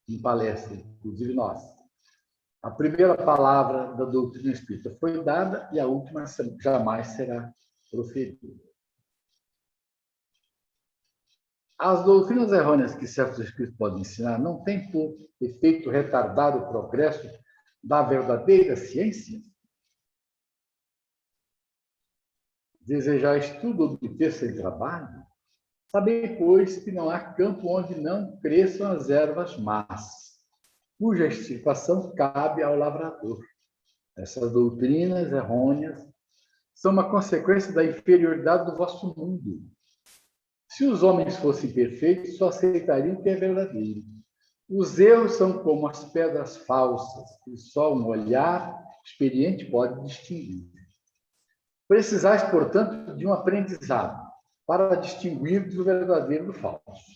em palestra, inclusive nós. A primeira palavra da doutrina espírita foi dada e a última jamais será proferida. As doutrinas errôneas que certos espíritos podem ensinar não têm por efeito retardar o progresso da verdadeira ciência? Desejais tudo obter sem trabalho? Sabei, pois, que não há campo onde não cresçam as ervas más, cuja extirpação cabe ao lavrador. Essas doutrinas errôneas são uma consequência da inferioridade do vosso mundo. Se os homens fossem perfeitos, só aceitariam o que é verdadeiro. Os erros são como as pedras falsas, que só um olhar experiente pode distinguir. Precisais, portanto, de um aprendizado para distinguir do verdadeiro do falso.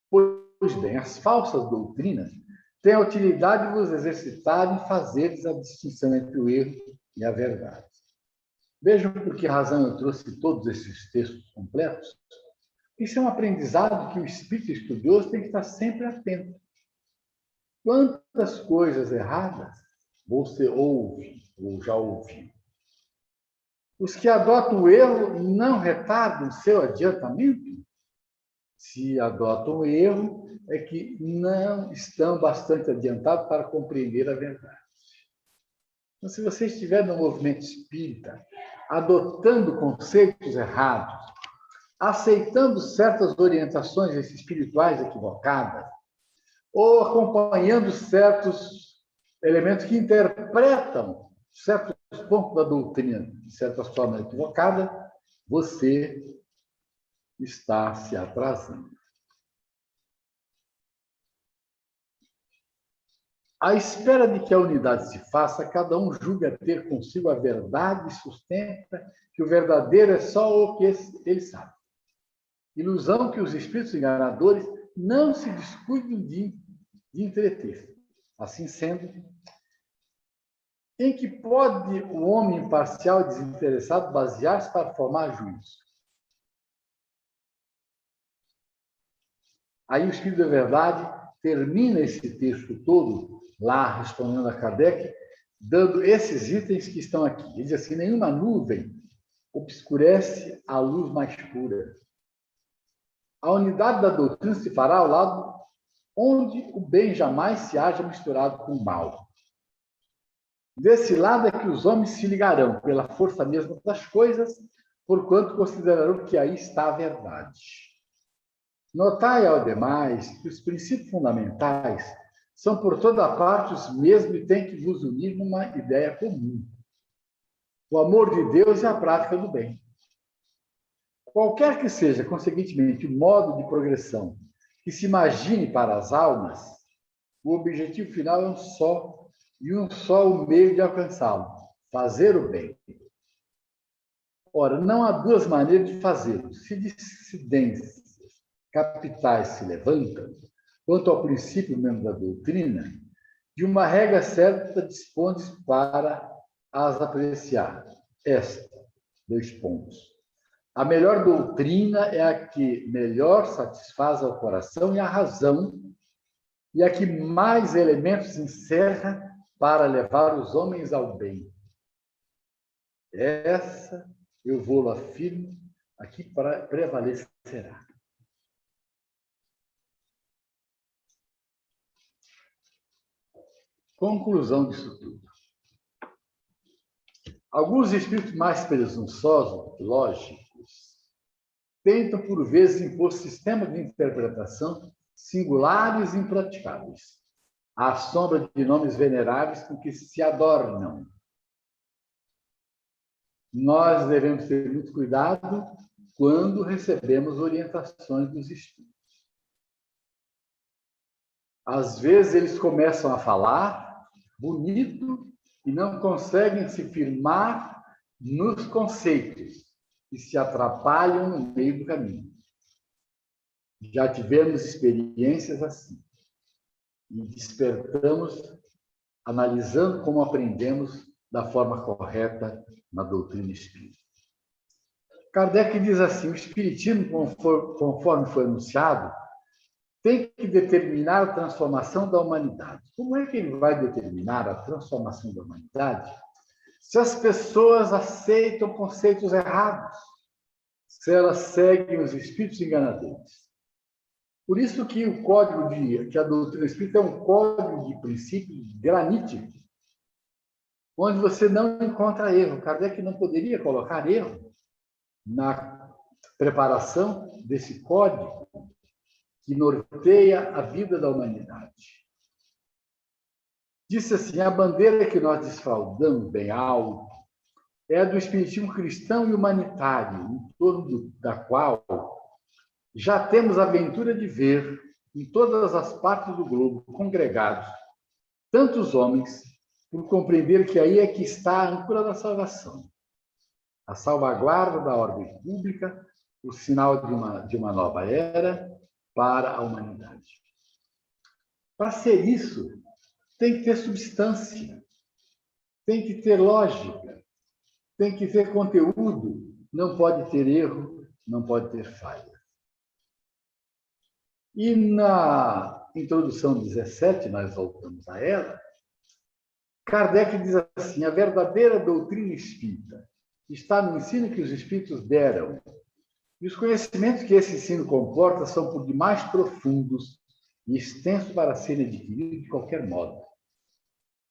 Pois bem, as falsas doutrinas têm a utilidade de vos exercitar em fazeres a distinção entre o erro e a verdade. Vejam por que razão eu trouxe todos esses textos completos. Isso é um aprendizado que o espírito estudioso tem que estar sempre atento. Quantas coisas erradas você ouve ou já ouviu? Os que adotam o erro não retardam seu adiantamento? Se adotam o erro, é que não estão bastante adiantados para compreender a verdade. Então, se você estiver no movimento espírita, adotando conceitos errados, aceitando certas orientações espirituais equivocadas, ou acompanhando certos elementos que interpretam certos pontos da doutrina de certas formas equivocadas, você está se atrasando. À espera de que a unidade se faça, cada um julga ter consigo a verdade e sustenta que o verdadeiro é só o que ele sabe. Ilusão que os espíritos enganadores não se descuidam de entreter. Assim sendo, em que pode o homem imparcial e desinteressado basear-se para formar juízo? Aí o Espírito da Verdade termina esse texto todo, lá respondendo a Kardec, dando esses itens que estão aqui. Ele diz assim: nenhuma nuvem obscurece a luz mais pura. A unidade da doutrina se fará ao lado onde o bem jamais se haja misturado com o mal. Desse lado é que os homens se ligarão pela força mesma das coisas, porquanto considerarão que aí está a verdade. Notai, ao demais, que os princípios fundamentais são por toda parte os mesmos e têm que nos unir numa ideia comum. O amor de Deus e a prática do bem. Qualquer que seja, consequentemente, o modo de progressão que se imagine para as almas, o objetivo final é um só, e um só o meio de alcançá-lo: fazer o bem. Ora, não há duas maneiras de fazê-lo. Se dissidências capitais se levantam, quanto ao princípio mesmo da doutrina, de uma regra certa dispõe para as apreciar. Esta, 2 pontos. A melhor doutrina é a que melhor satisfaz ao coração e à razão, e a que mais elementos encerra para levar os homens ao bem. Essa, eu vou-lo afirmo, aqui prevalecerá. Conclusão disso tudo. Alguns espíritos mais presunçosos, lógicos, tentam por vezes impor sistemas de interpretação singulares e impraticáveis, à sombra de nomes veneráveis com que se adornam. Nós devemos ter muito cuidado quando recebemos orientações dos espíritos. Às vezes eles começam a falar bonito e não conseguem se firmar nos conceitos e se atrapalham no meio do caminho. Já tivemos experiências assim e despertamos analisando como aprendemos da forma correta na doutrina espírita. Kardec diz assim: o espiritismo, conforme foi anunciado, tem que determinar a transformação da humanidade. Como é que ele vai determinar a transformação da humanidade se as pessoas aceitam conceitos errados, se elas seguem os espíritos enganadores? Por isso que o código que a doutrina espírita é um código de princípios granítico, onde você não encontra erro. Kardec não poderia colocar erro na preparação desse código que norteia a vida da humanidade. Disse assim: a bandeira que nós desfaldamos bem alto é a do espiritismo cristão e humanitário, em torno da qual já temos a ventura de ver, em todas as partes do globo, congregados tantos homens, por compreender que aí é que está a âncora da salvação, a salvaguarda da ordem pública, o sinal de uma nova era para a humanidade. Para ser isso, tem que ter substância, tem que ter lógica, tem que ter conteúdo, não pode ter erro, não pode ter falha. E na introdução 17, nós voltamos a ela, Kardec diz assim: a verdadeira doutrina espírita está no ensino que os espíritos deram, e os conhecimentos que esse ensino comporta são por demais profundos e extensos para serem adquiridos de qualquer modo,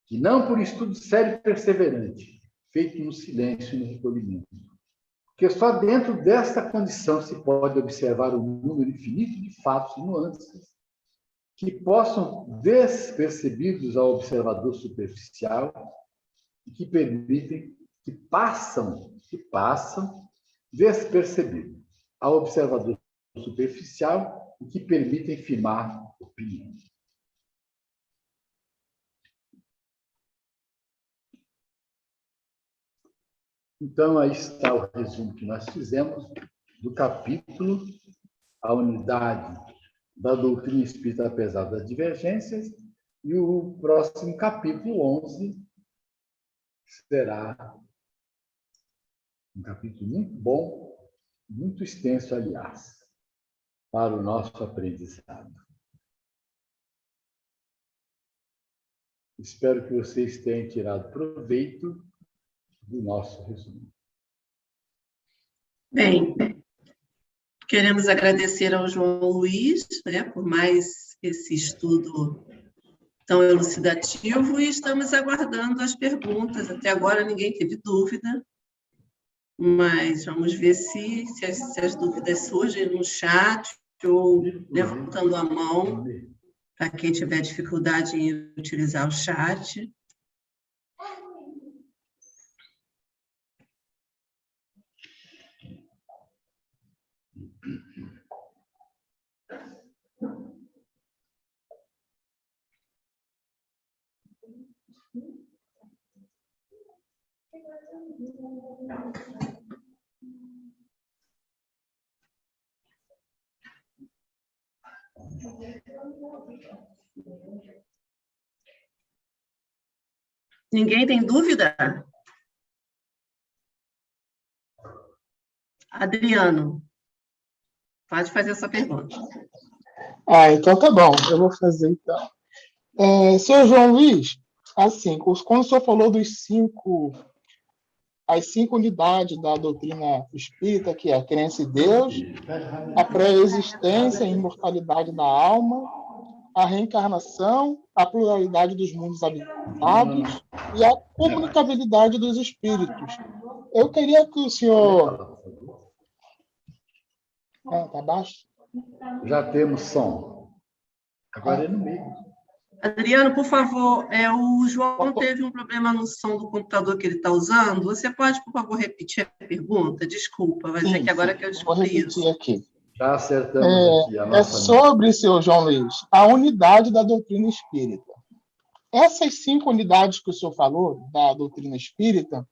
que não por estudo sério e perseverante, feito no silêncio e no recolhimento. Porque só dentro desta condição se pode observar o número infinito de fatos e nuances que possam despercebidos ao observador superficial e que permitem, que passam despercebidos ao observador superficial e que permitem firmar opinião. Então, aí está o resumo que nós fizemos do capítulo A Unidade da Doutrina Espírita apesar das divergências, e o próximo capítulo 11 será um capítulo muito bom, muito extenso, aliás, para o nosso aprendizado. Espero que vocês tenham tirado proveito do nosso resumo. Bem, queremos agradecer ao João Luiz, né, por mais esse estudo tão elucidativo, e estamos aguardando as perguntas. Até agora ninguém teve dúvida, mas vamos ver se as dúvidas surgem no chat ou levantando a mão. Para quem tiver dificuldade em utilizar o chat. Ninguém tem dúvida? Adriano, pode fazer a sua pergunta. Então tá bom, eu vou fazer então. Senhor João Luiz, assim, quando o senhor falou as 5 unidades da doutrina espírita, que é a crença em Deus, a pré-existência e imortalidade da alma, a reencarnação, a pluralidade dos mundos habitados e a comunicabilidade dos espíritos. Eu queria que o senhor... Tá baixo? Já temos som. Agora é no meio. Adriano, por favor, o João teve um problema no som do computador que ele está usando. Você pode, por favor, repetir a pergunta? Desculpa, vai ser que agora que eu descobri isso. Vou repetir aqui. Já acertamos aqui a nossa... sobre, senhor João Luiz, a unidade da doutrina espírita. Essas 5 unidades que o senhor falou, da doutrina espírita,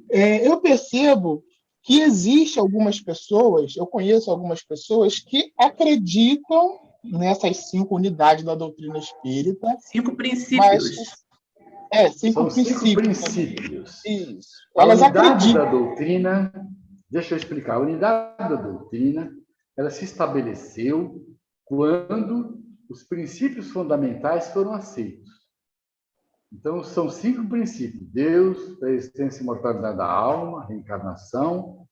eu percebo que existe algumas pessoas, eu conheço algumas pessoas que acreditam nessas 5 unidades da doutrina espírita. 5 princípios. Mas, 5 São princípios. 5 princípios. Isso. A Elas unidade acreditam. da doutrina, deixa eu explicar, a unidade da doutrina, ela se estabeleceu quando os princípios fundamentais foram aceitos. Então, são 5 princípios: Deus, a existência e imortalidade da alma, reencarnação,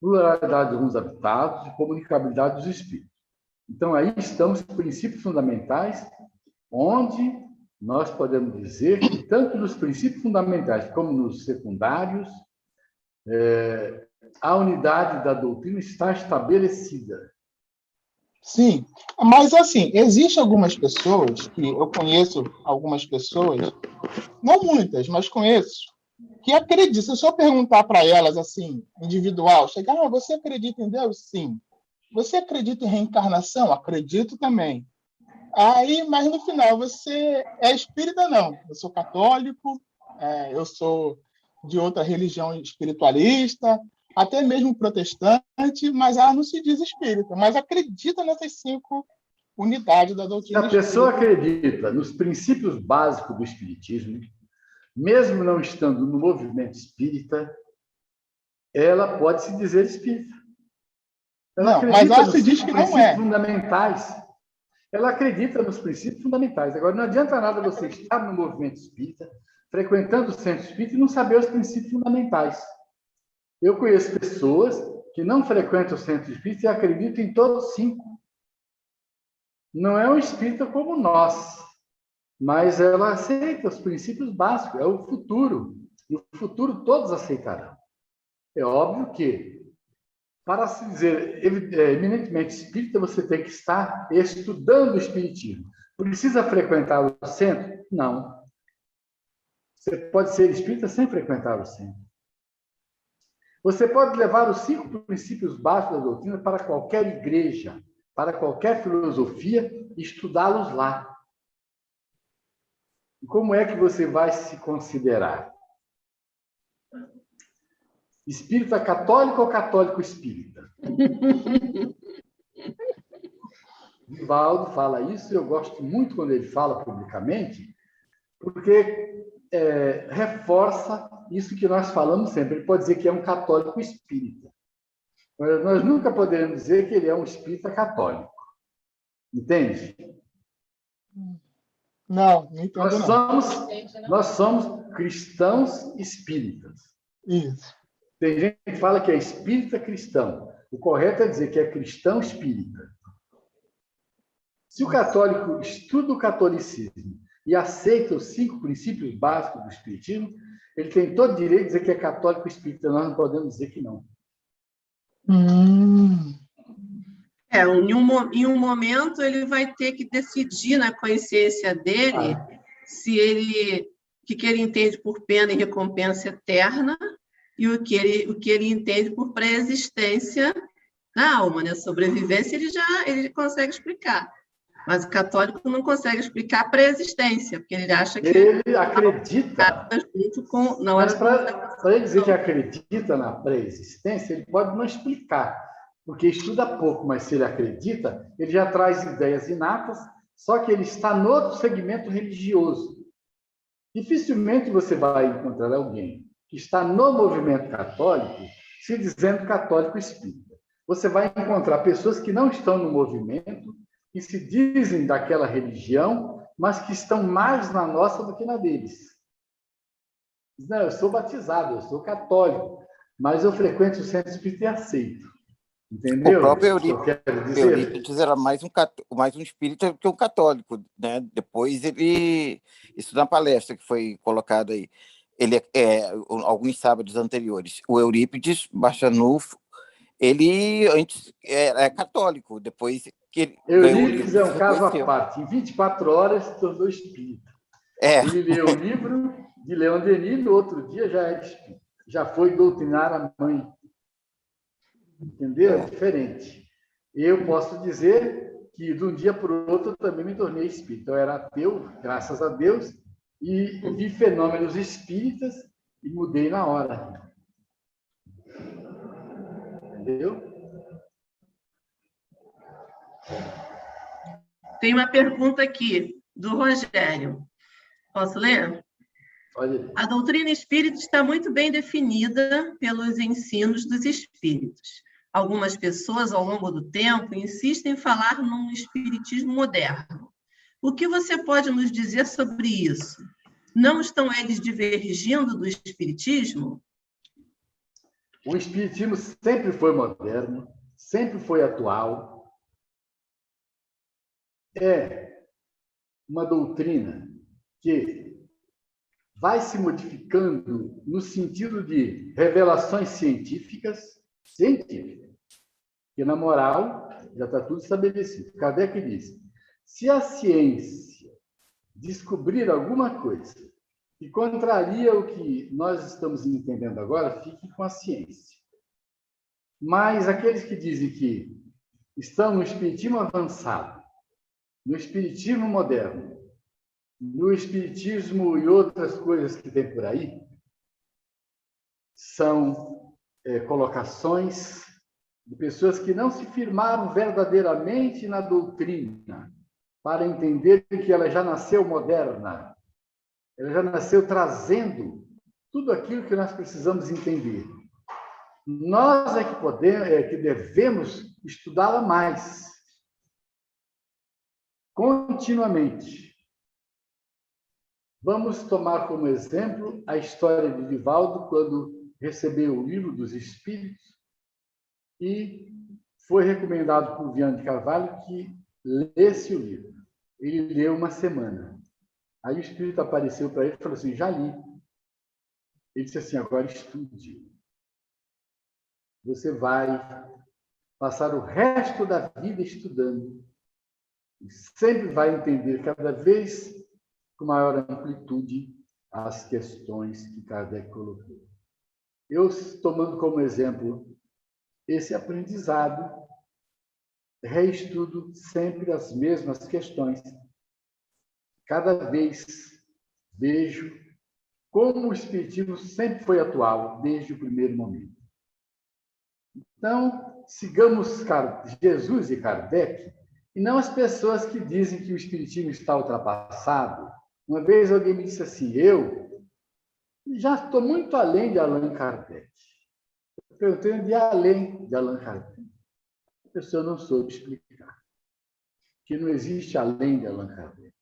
pluralidade dos mundos habitados e comunicabilidade dos espíritos. Então, aí estão os princípios fundamentais, onde nós podemos dizer que, tanto nos princípios fundamentais como nos secundários, a unidade da doutrina está estabelecida. Sim, mas assim, existem algumas pessoas, que eu conheço algumas pessoas, não muitas, mas conheço, que acreditam. Se eu só perguntar para elas, assim, individual, chegar, você acredita em Deus? Sim. Você acredita em reencarnação? Acredito também. Aí, mas no final, você é espírita? Não. Eu sou católico, eu sou de outra religião espiritualista, até mesmo protestante, mas ela não se diz espírita, mas acredita nessas 5 unidades da doutrina espírita. Se a pessoa espírita. acredita nos princípios básicos do espiritismo, mesmo não estando no movimento espírita, ela pode se dizer espírita. Não, mas ela se diz que não é. Fundamentais. Ela acredita nos princípios fundamentais. Agora, não adianta nada você estar no movimento espírita, frequentando o centro espírita e não saber os princípios fundamentais. Eu conheço pessoas que não frequentam o centro espírita e acreditam em todos os 5. Não é um espírita como nós, mas ela aceita os princípios básicos, é o futuro. No futuro, todos aceitarão. É óbvio que, para se dizer eminentemente espírita, você tem que estar estudando o espiritismo. Precisa frequentar o centro? Não. Você pode ser espírita sem frequentar o centro. Você pode levar os 5 princípios básicos da doutrina para qualquer igreja, para qualquer filosofia, e estudá-los lá. E como é que você vai se considerar? Espírita católico ou católico espírita? Divaldo fala isso, eu gosto muito quando ele fala publicamente, porque reforça isso que nós falamos sempre. Ele pode dizer que é um católico espírita. Mas nós nunca poderemos dizer que ele é um espírita católico. Entende? Não entendo não. Nós somos cristãos espíritas. Isso. Tem gente que fala que é espírita cristão. O correto é dizer que é cristão espírita. Se o católico estuda o catolicismo e aceita os 5 princípios básicos do espiritismo, ele tem todo o direito de dizer que é católico espírita. Nós não podemos dizer que não. Em um momento ele vai ter que decidir na consciência dele se o que ele entende por pena e recompensa eterna e o que ele entende por pré-existência na alma, né? Sobrevivência ele consegue explicar, mas o católico não consegue explicar a pré-existência, porque ele acha que ele acredita. Junto com, na mas hora para ele dizer que acredita na pré-existência, ele pode não explicar, porque estuda pouco, mas se ele acredita, ele já traz ideias inatas, só que ele está no outro segmento religioso. Dificilmente você vai encontrar alguém que está no movimento católico se dizendo católico espírita. Você vai encontrar pessoas que não estão no movimento, que se dizem daquela religião, mas que estão mais na nossa do que na deles. Não, eu sou batizado, eu sou católico, mas eu frequento o centro espírita e aceito. Entendeu? O próprio Eurípides era mais um espírita que um católico, né? Depois isso na palestra que foi colocada aí, alguns sábados anteriores, o Eurípides Barçanufo, ele antes era católico, depois que Eurípides é um caso à parte. Em 24 horas se tornou espírita. Ele leu o livro de Leon Denis, no outro dia já é espírita. Já foi doutrinar a mãe. Entendeu? É diferente. Eu posso dizer que de um dia para o outro eu também me tornei espírita. Eu era ateu, graças a Deus, e vi fenômenos espíritas e mudei na hora. Entendeu? Tem uma pergunta aqui, do Rogério. Posso ler? Pode. A doutrina espírita está muito bem definida pelos ensinos dos espíritos. Algumas pessoas, ao longo do tempo, insistem em falar num espiritismo moderno. O que você pode nos dizer sobre isso? Não estão eles divergindo do espiritismo? O espiritismo sempre foi moderno, sempre foi atual. É uma doutrina que vai se modificando no sentido de revelações científicas, que na moral já está tudo estabelecido. Kardec diz, se a ciência descobrir alguma coisa que contraria o que nós estamos entendendo agora, fique com a ciência. Mas aqueles que dizem que estão no espiritismo avançado, no espiritismo moderno, no espiritismo e outras coisas que tem por aí, são colocações de pessoas que não se firmaram verdadeiramente na doutrina para entender que ela já nasceu moderna, ela já nasceu trazendo tudo aquilo que nós precisamos entender. Nós é que podemos, que devemos estudá-la mais, continuamente. Vamos tomar como exemplo a história de Divaldo, quando recebeu o livro dos Espíritos e foi recomendado por Viana de Carvalho que lesse o livro. Ele leu uma semana. Aí o Espírito apareceu para ele e falou assim, já li. Ele disse assim, agora estude. Você vai passar o resto da vida estudando. E sempre vai entender cada vez com maior amplitude as questões que Kardec colocou. Eu, tomando como exemplo esse aprendizado, reestudo sempre as mesmas questões. Cada vez vejo como o Espiritismo sempre foi atual, desde o primeiro momento. Então, sigamos Jesus e Kardec, e não as pessoas que dizem que o Espiritismo está ultrapassado. Uma vez alguém me disse assim, eu já estou muito além de Allan Kardec. Eu tenho de além de Allan Kardec. A pessoa não soube explicar que não existe além de Allan Kardec.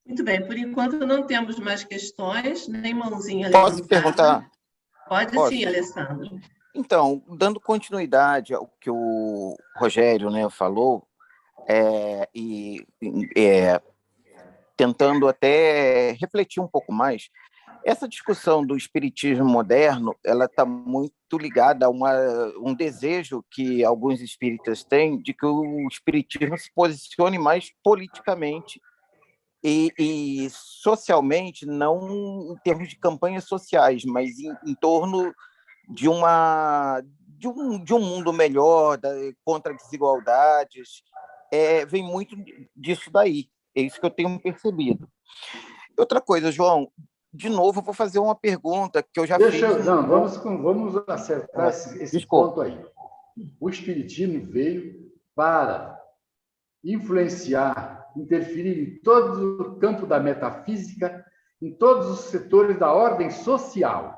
Muito bem, por enquanto não temos mais questões, nem mãozinha levantada. Posso perguntar? Pode sim, Alessandro. Então, dando continuidade ao que o Rogério, né, falou, tentando até refletir um pouco mais, Essa discussão do espiritismo moderno, ela está muito ligada a um desejo que alguns espíritas têm de que o espiritismo se posicione mais politicamente e socialmente, não em termos de campanhas sociais, mas em torno de um mundo melhor, contra desigualdades. Vem muito disso daí. É isso que eu tenho percebido. Outra coisa, João, de novo, eu vou fazer uma pergunta que eu já fiz. Não, vamos acertar esse ponto aí. O Espiritismo veio para influenciar, interferir em todo o campo da metafísica, em todos os setores da ordem social.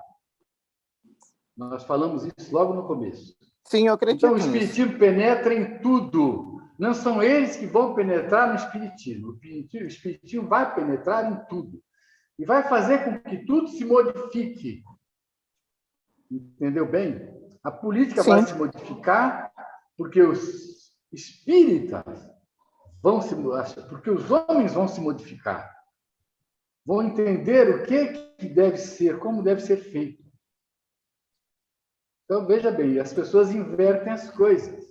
Nós falamos isso logo no começo. Sim, eu acredito Então, o Espiritismo penetra em tudo. Não são eles que vão penetrar no Espiritismo. O Espiritismo vai penetrar em tudo. E vai fazer com que tudo se modifique. Entendeu bem? A política vai se modificar porque os espíritas porque os homens vão se modificar. Vão entender o que deve ser, como deve ser feito. Então, veja bem, as pessoas invertem as coisas.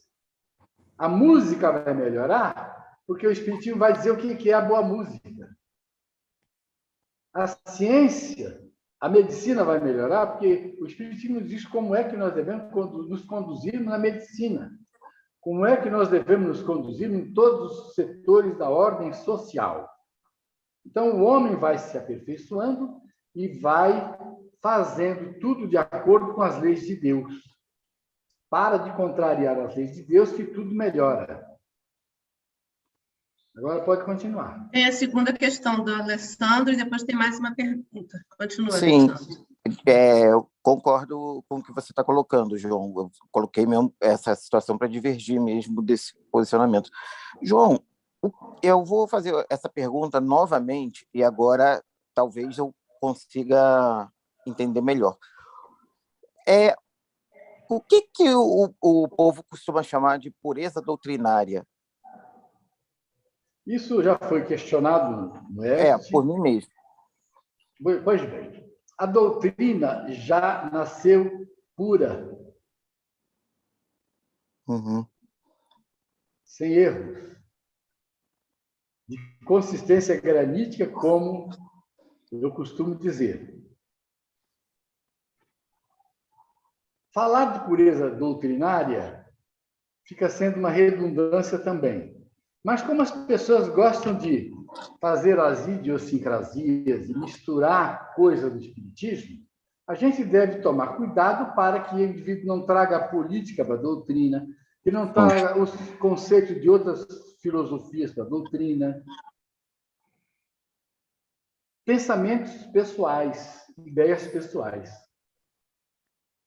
A música vai melhorar porque o Espiritismo vai dizer o que é a boa música. A ciência, a medicina vai melhorar porque o Espiritismo diz como é que nós devemos nos conduzir na medicina. Como é que nós devemos nos conduzir em todos os setores da ordem social. Então, o homem vai se aperfeiçoando e vai fazendo tudo de acordo com as leis de Deus. Para de contrariar as leis de Deus, que tudo melhora. Agora pode continuar. Tem a segunda questão do Alessandro e depois tem mais uma pergunta. Continua, Sim, Alessandro. Eu concordo com o que você está colocando, João. Eu coloquei mesmo essa situação para divergir mesmo desse posicionamento. João, eu vou fazer essa pergunta novamente e agora talvez eu consiga entender melhor. O que o povo costuma chamar de pureza doutrinária? Isso já foi questionado no Oeste. Por mim mesmo. Pois bem, a doutrina já nasceu pura. Uhum. Sem erros. De consistência granítica, como eu costumo dizer. Falar de pureza doutrinária fica sendo uma redundância também. Mas como as pessoas gostam de fazer as idiosincrasias e misturar coisas do espiritismo, a gente deve tomar cuidado para que o indivíduo não traga a política para a doutrina, que não traga os conceitos de outras filosofias para a doutrina. Pensamentos pessoais, ideias pessoais.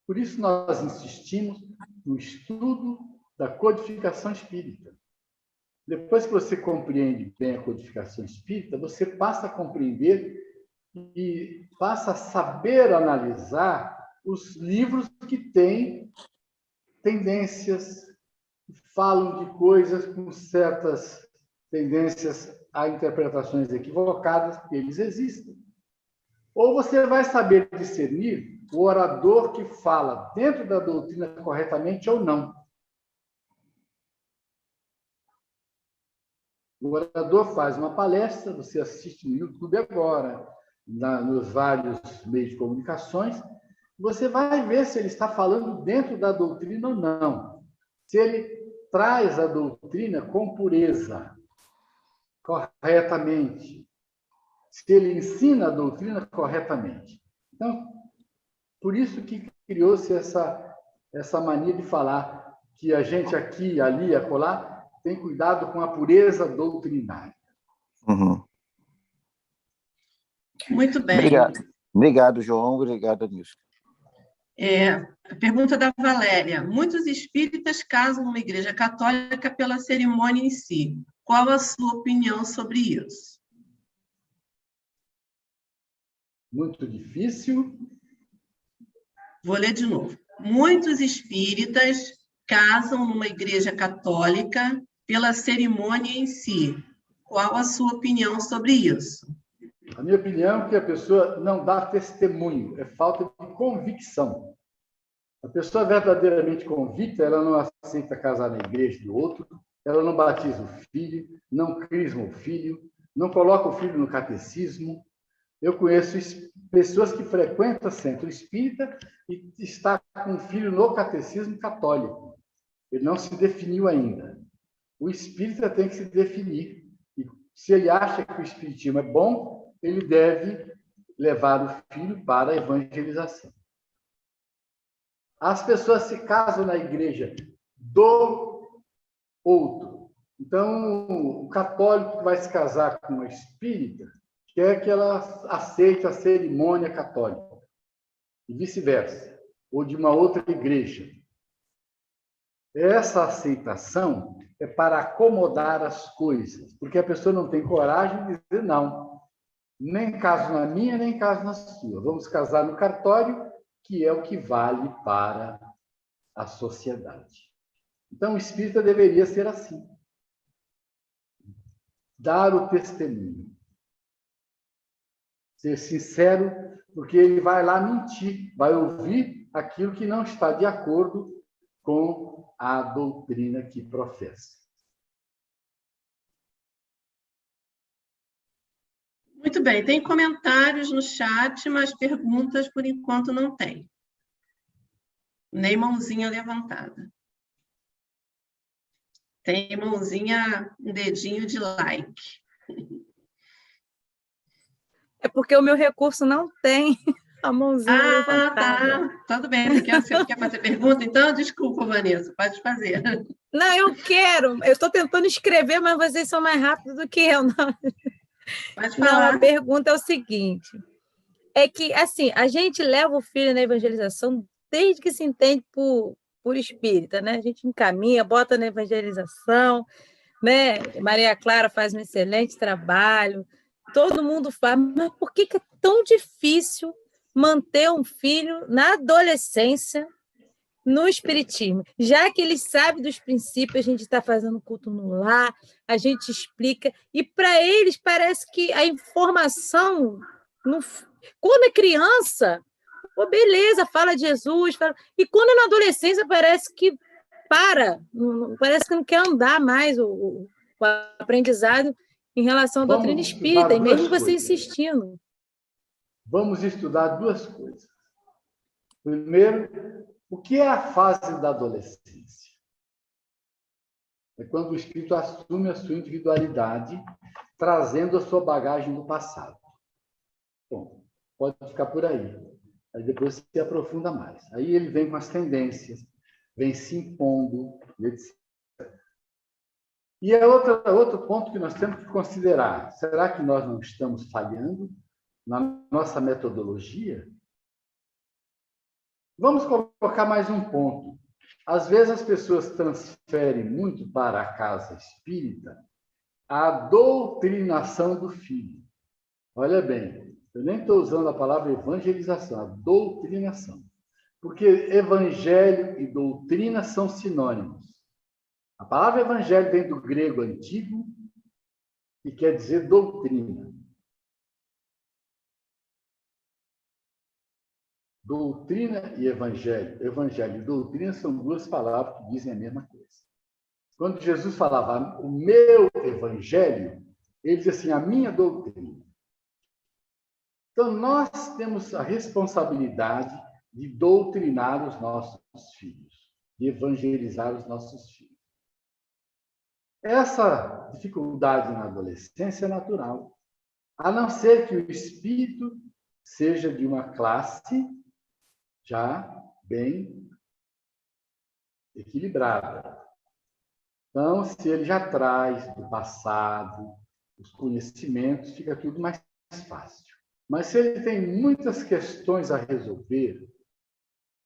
Por isso nós insistimos no estudo da codificação espírita. Depois que você compreende bem a codificação espírita, você passa a compreender e passa a saber analisar os livros que têm tendências, que falam de coisas com certas tendências a interpretações equivocadas, porque eles existem. Ou você vai saber discernir o orador que fala dentro da doutrina corretamente ou não. O orador faz uma palestra, você assiste no YouTube agora, nos vários meios de comunicações, você vai ver se ele está falando dentro da doutrina ou não. Se ele traz a doutrina com pureza, corretamente. Se ele ensina a doutrina corretamente. Então, por isso que criou-se essa mania de falar que a gente aqui, ali, acolá, tem cuidado com a pureza doutrinária. Uhum. Muito bem. Obrigado, João. Obrigado, Nilson. A pergunta da Valéria. Muitos espíritas casam numa igreja católica pela cerimônia em si. Qual a sua opinião sobre isso? Muito difícil. Vou ler de novo. Muitos espíritas casam numa igreja católica pela cerimônia em si. Qual a sua opinião sobre isso? A minha opinião é que a pessoa não dá testemunho, é falta de convicção. A pessoa verdadeiramente convicta, ela não aceita casar na igreja do outro, ela não batiza o filho, não crisma o filho, não coloca o filho no catecismo. Eu conheço pessoas que frequentam centro espírita e está com o filho no catecismo católico. Ele não se definiu ainda. O espírita tem que se definir. E se ele acha que o espiritismo é bom, ele deve levar o filho para a evangelização. As pessoas se casam na igreja do outro. Então, o católico que vai se casar com uma espírita quer que ela aceite a cerimônia católica, e vice-versa, ou de uma outra igreja. Essa aceitação é para acomodar as coisas, porque a pessoa não tem coragem de dizer não. Nem caso na minha, nem caso na sua. Vamos casar no cartório, que é o que vale para a sociedade. Então, o espírita deveria ser assim. Dar o testemunho. Ser sincero, porque ele vai lá mentir, vai ouvir aquilo que não está de acordo com a doutrina que professa. Muito bem, tem comentários no chat, mas perguntas, por enquanto, não tem. Nem mãozinha levantada. Tem mãozinha, um dedinho de like. É porque o meu recurso não tem a mãozinha levantada. Tá. Tudo bem. Você quer fazer pergunta? Então, desculpa, Vanessa, pode fazer. Não, eu quero. Eu estou tentando escrever, mas vocês são mais rápidos do que eu. Não. Pode falar. Não, a pergunta é o seguinte. É que, assim, a gente leva o filho na evangelização desde que se entende por espírita, né? A gente encaminha, bota na evangelização, né? Maria Clara faz um excelente trabalho, todo mundo faz, mas por que é tão difícil manter um filho na adolescência no espiritismo? Já que ele sabe dos princípios, a gente está fazendo culto no lar, a gente explica, e para eles parece que a informação, quando é criança, pô, beleza, fala de Jesus, e quando é na adolescência parece que parece que não quer andar mais o aprendizado em relação à doutrina espírita, e mesmo você insistindo. Vamos estudar duas coisas. Primeiro, o que é a fase da adolescência? É quando o espírito assume a sua individualidade, trazendo a sua bagagem do passado. Bom, pode ficar por aí. Aí depois se aprofunda mais. Aí ele vem com as tendências, vem se impondo, etc. E é outro ponto que nós temos que considerar. Será que nós não estamos falhando na nossa metodologia? Vamos colocar mais um ponto. Às vezes as pessoas transferem muito para a casa espírita a doutrinação do filho. Olha bem, eu nem estou usando a palavra evangelização, a doutrinação. Porque evangelho e doutrina são sinônimos. A palavra evangelho vem do grego antigo e quer dizer doutrina. Doutrina e evangelho. Evangelho e doutrina são duas palavras que dizem a mesma coisa. Quando Jesus falava o meu evangelho, ele dizia assim, a minha doutrina. Então, nós temos a responsabilidade de doutrinar os nossos filhos, de evangelizar os nossos filhos. Essa dificuldade na adolescência é natural, a não ser que o espírito seja de uma classe já bem equilibrada. Então, se ele já traz do passado os conhecimentos, fica tudo mais fácil. Mas se ele tem muitas questões a resolver,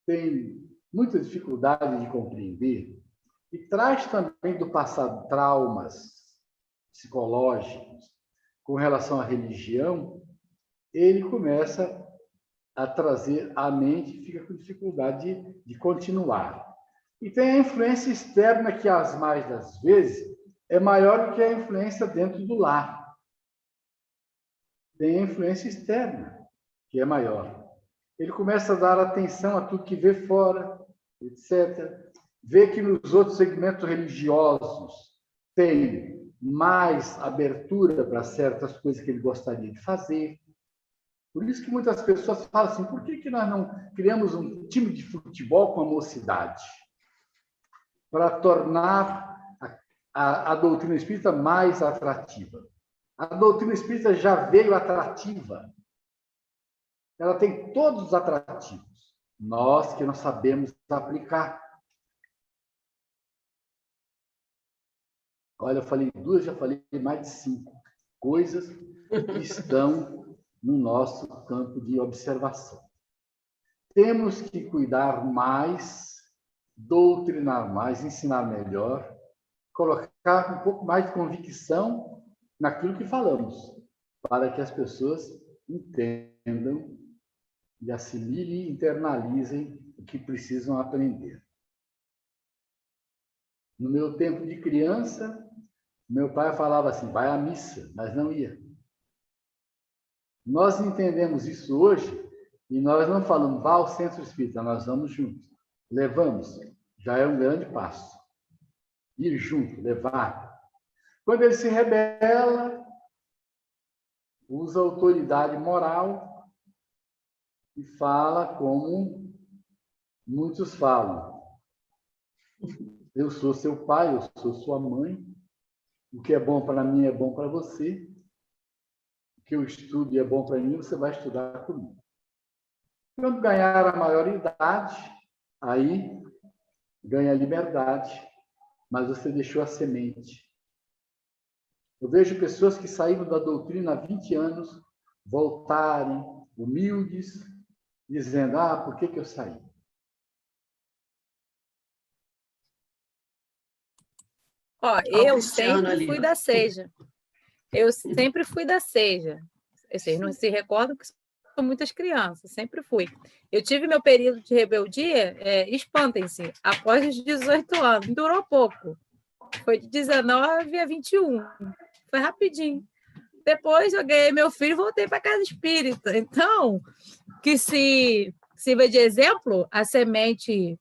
tem muita dificuldade de compreender, e traz também do passado traumas psicológicos com relação à religião, ele começa a trazer à mente e fica com dificuldade de continuar. E tem a influência externa que, as mais das vezes, é maior do que a influência dentro do lar. tem a influência externa, que é maior. Ele começa a dar atenção a tudo que vê fora, etc. Vê que nos outros segmentos religiosos tem mais abertura para certas coisas que ele gostaria de fazer. Por isso que muitas pessoas falam assim, por que nós não criamos um time de futebol com a mocidade? Para tornar a doutrina espírita mais atrativa. A doutrina espírita já veio atrativa. Ela tem todos os atrativos. Nós que não sabemos aplicar. Olha, eu falei 2, já falei mais de 5 coisas que estão no nosso campo de observação. Temos que cuidar mais, doutrinar mais, ensinar melhor, colocar um pouco mais de convicção naquilo que falamos, para que as pessoas entendam e assimilem e internalizem o que precisam aprender. No meu tempo de criança, meu pai falava assim, vai à missa, mas não ia. Nós entendemos isso hoje e nós não falamos, vá ao centro espírita, nós vamos juntos. Levamos, já é um grande passo. Ir junto, levar. Quando ele se rebela, usa autoridade moral e fala como muitos falam. Eu sou seu pai, eu sou sua mãe. O que é bom para mim é bom para você. O que eu estudo e é bom para mim, você vai estudar comigo. Quando ganhar a maioridade, aí ganha a liberdade, mas você deixou a semente. Eu vejo pessoas que saíram da doutrina há 20 anos voltarem humildes, dizendo, por que eu saí? Eu sempre fui da Seja. Eu sempre fui da Seja. Vocês não se recordam que são muitas crianças, sempre fui. Eu tive meu período de rebeldia, espantem-se, após os 18 anos. Durou pouco. Foi de 19 a 21. Foi rapidinho. Depois eu ganhei meu filho e voltei para a casa espírita. Então, que se sirva de exemplo, a semente,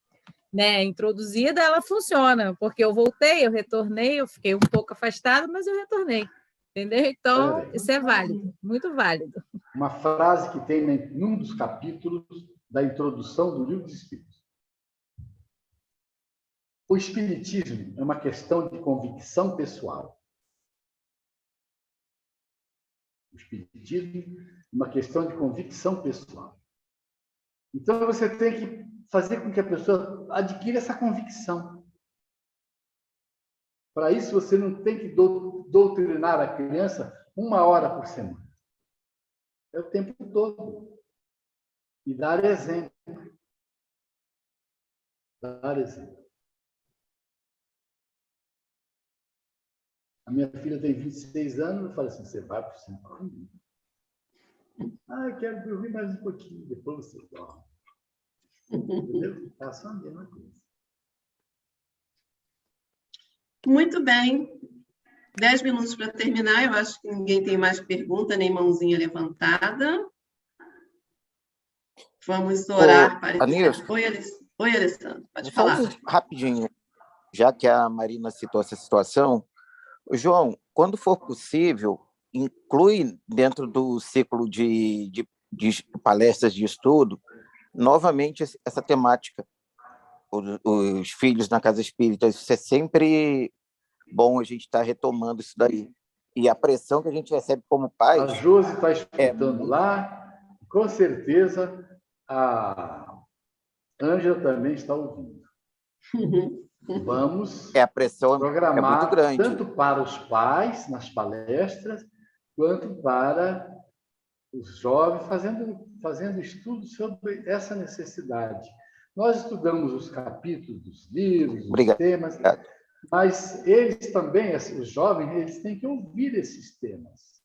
né, introduzida, ela funciona, porque eu voltei, eu retornei, eu fiquei um pouco afastada, mas eu retornei. Entendeu? Então, isso é válido, muito válido. Uma frase que tem em um dos capítulos da introdução do Livro dos Espíritos. O espiritismo é uma questão de convicção pessoal. O espiritismo é uma questão de convicção pessoal. Então, você tem que fazer com que a pessoa adquira essa convicção. Para isso, você não tem que doutrinar a criança 1 hora por semana. É o tempo todo. E dar exemplo. Dar exemplo. A minha filha tem 26 anos, eu falo assim, você vai para o centro comigo. Eu quero dormir mais um pouquinho, depois você dorme. Entendeu? É só a mesma coisa. Muito bem. 10 minutos para terminar. Eu acho que ninguém tem mais pergunta, nem mãozinha levantada. Vamos orar para... Oi, Alessandro. Pode falar. Rapidinho, já que a Marina citou essa situação. João, quando for possível, inclui dentro do ciclo de palestras de estudo, novamente essa temática. Os filhos na casa espírita, isso é sempre bom a gente estar retomando isso daí. E a pressão que a gente recebe como pais... A Josi está escutando lá, com certeza a Ângela também está ouvindo. Vamos a pressão programar é muito grande. Tanto para os pais, nas palestras, quanto para os jovens, fazendo estudos sobre essa necessidade. Nós estudamos os capítulos dos livros, os temas, mas eles também, os jovens, eles têm que ouvir esses temas.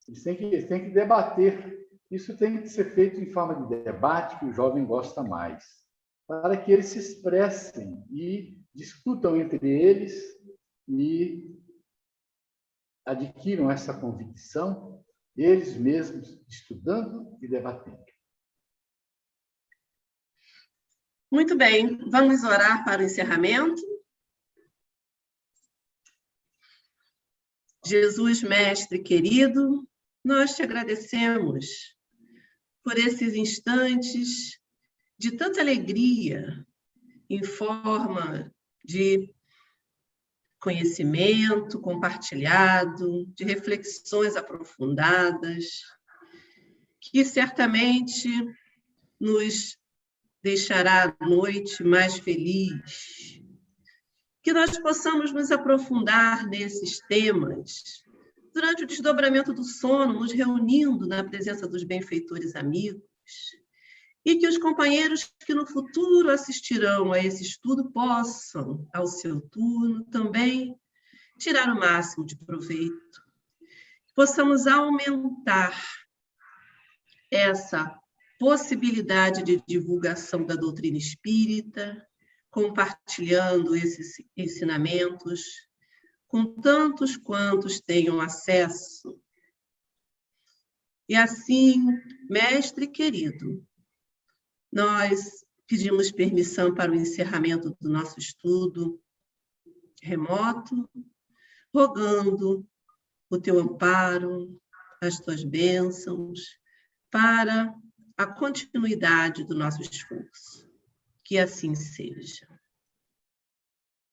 Eles têm que debater. Isso tem que ser feito em forma de debate, que o jovem gosta mais, para que eles se expressem e discutam entre eles e adquiram essa convicção eles mesmos estudando e debatendo. Muito bem, vamos orar para o encerramento. Jesus, Mestre querido, nós te agradecemos por esses instantes de tanta alegria em forma de conhecimento compartilhado, de reflexões aprofundadas, que certamente nos deixará a noite mais feliz. Que nós possamos nos aprofundar nesses temas durante o desdobramento do sono, nos reunindo na presença dos benfeitores amigos, e que os companheiros que no futuro assistirão a esse estudo possam, ao seu turno, também tirar o máximo de proveito. Possamos aumentar essa possibilidade de divulgação da doutrina espírita, compartilhando esses ensinamentos com tantos quantos tenham acesso. E assim, mestre querido, nós pedimos permissão para o encerramento do nosso estudo remoto, rogando o teu amparo, as tuas bênçãos, para a continuidade do nosso esforço. Que assim seja.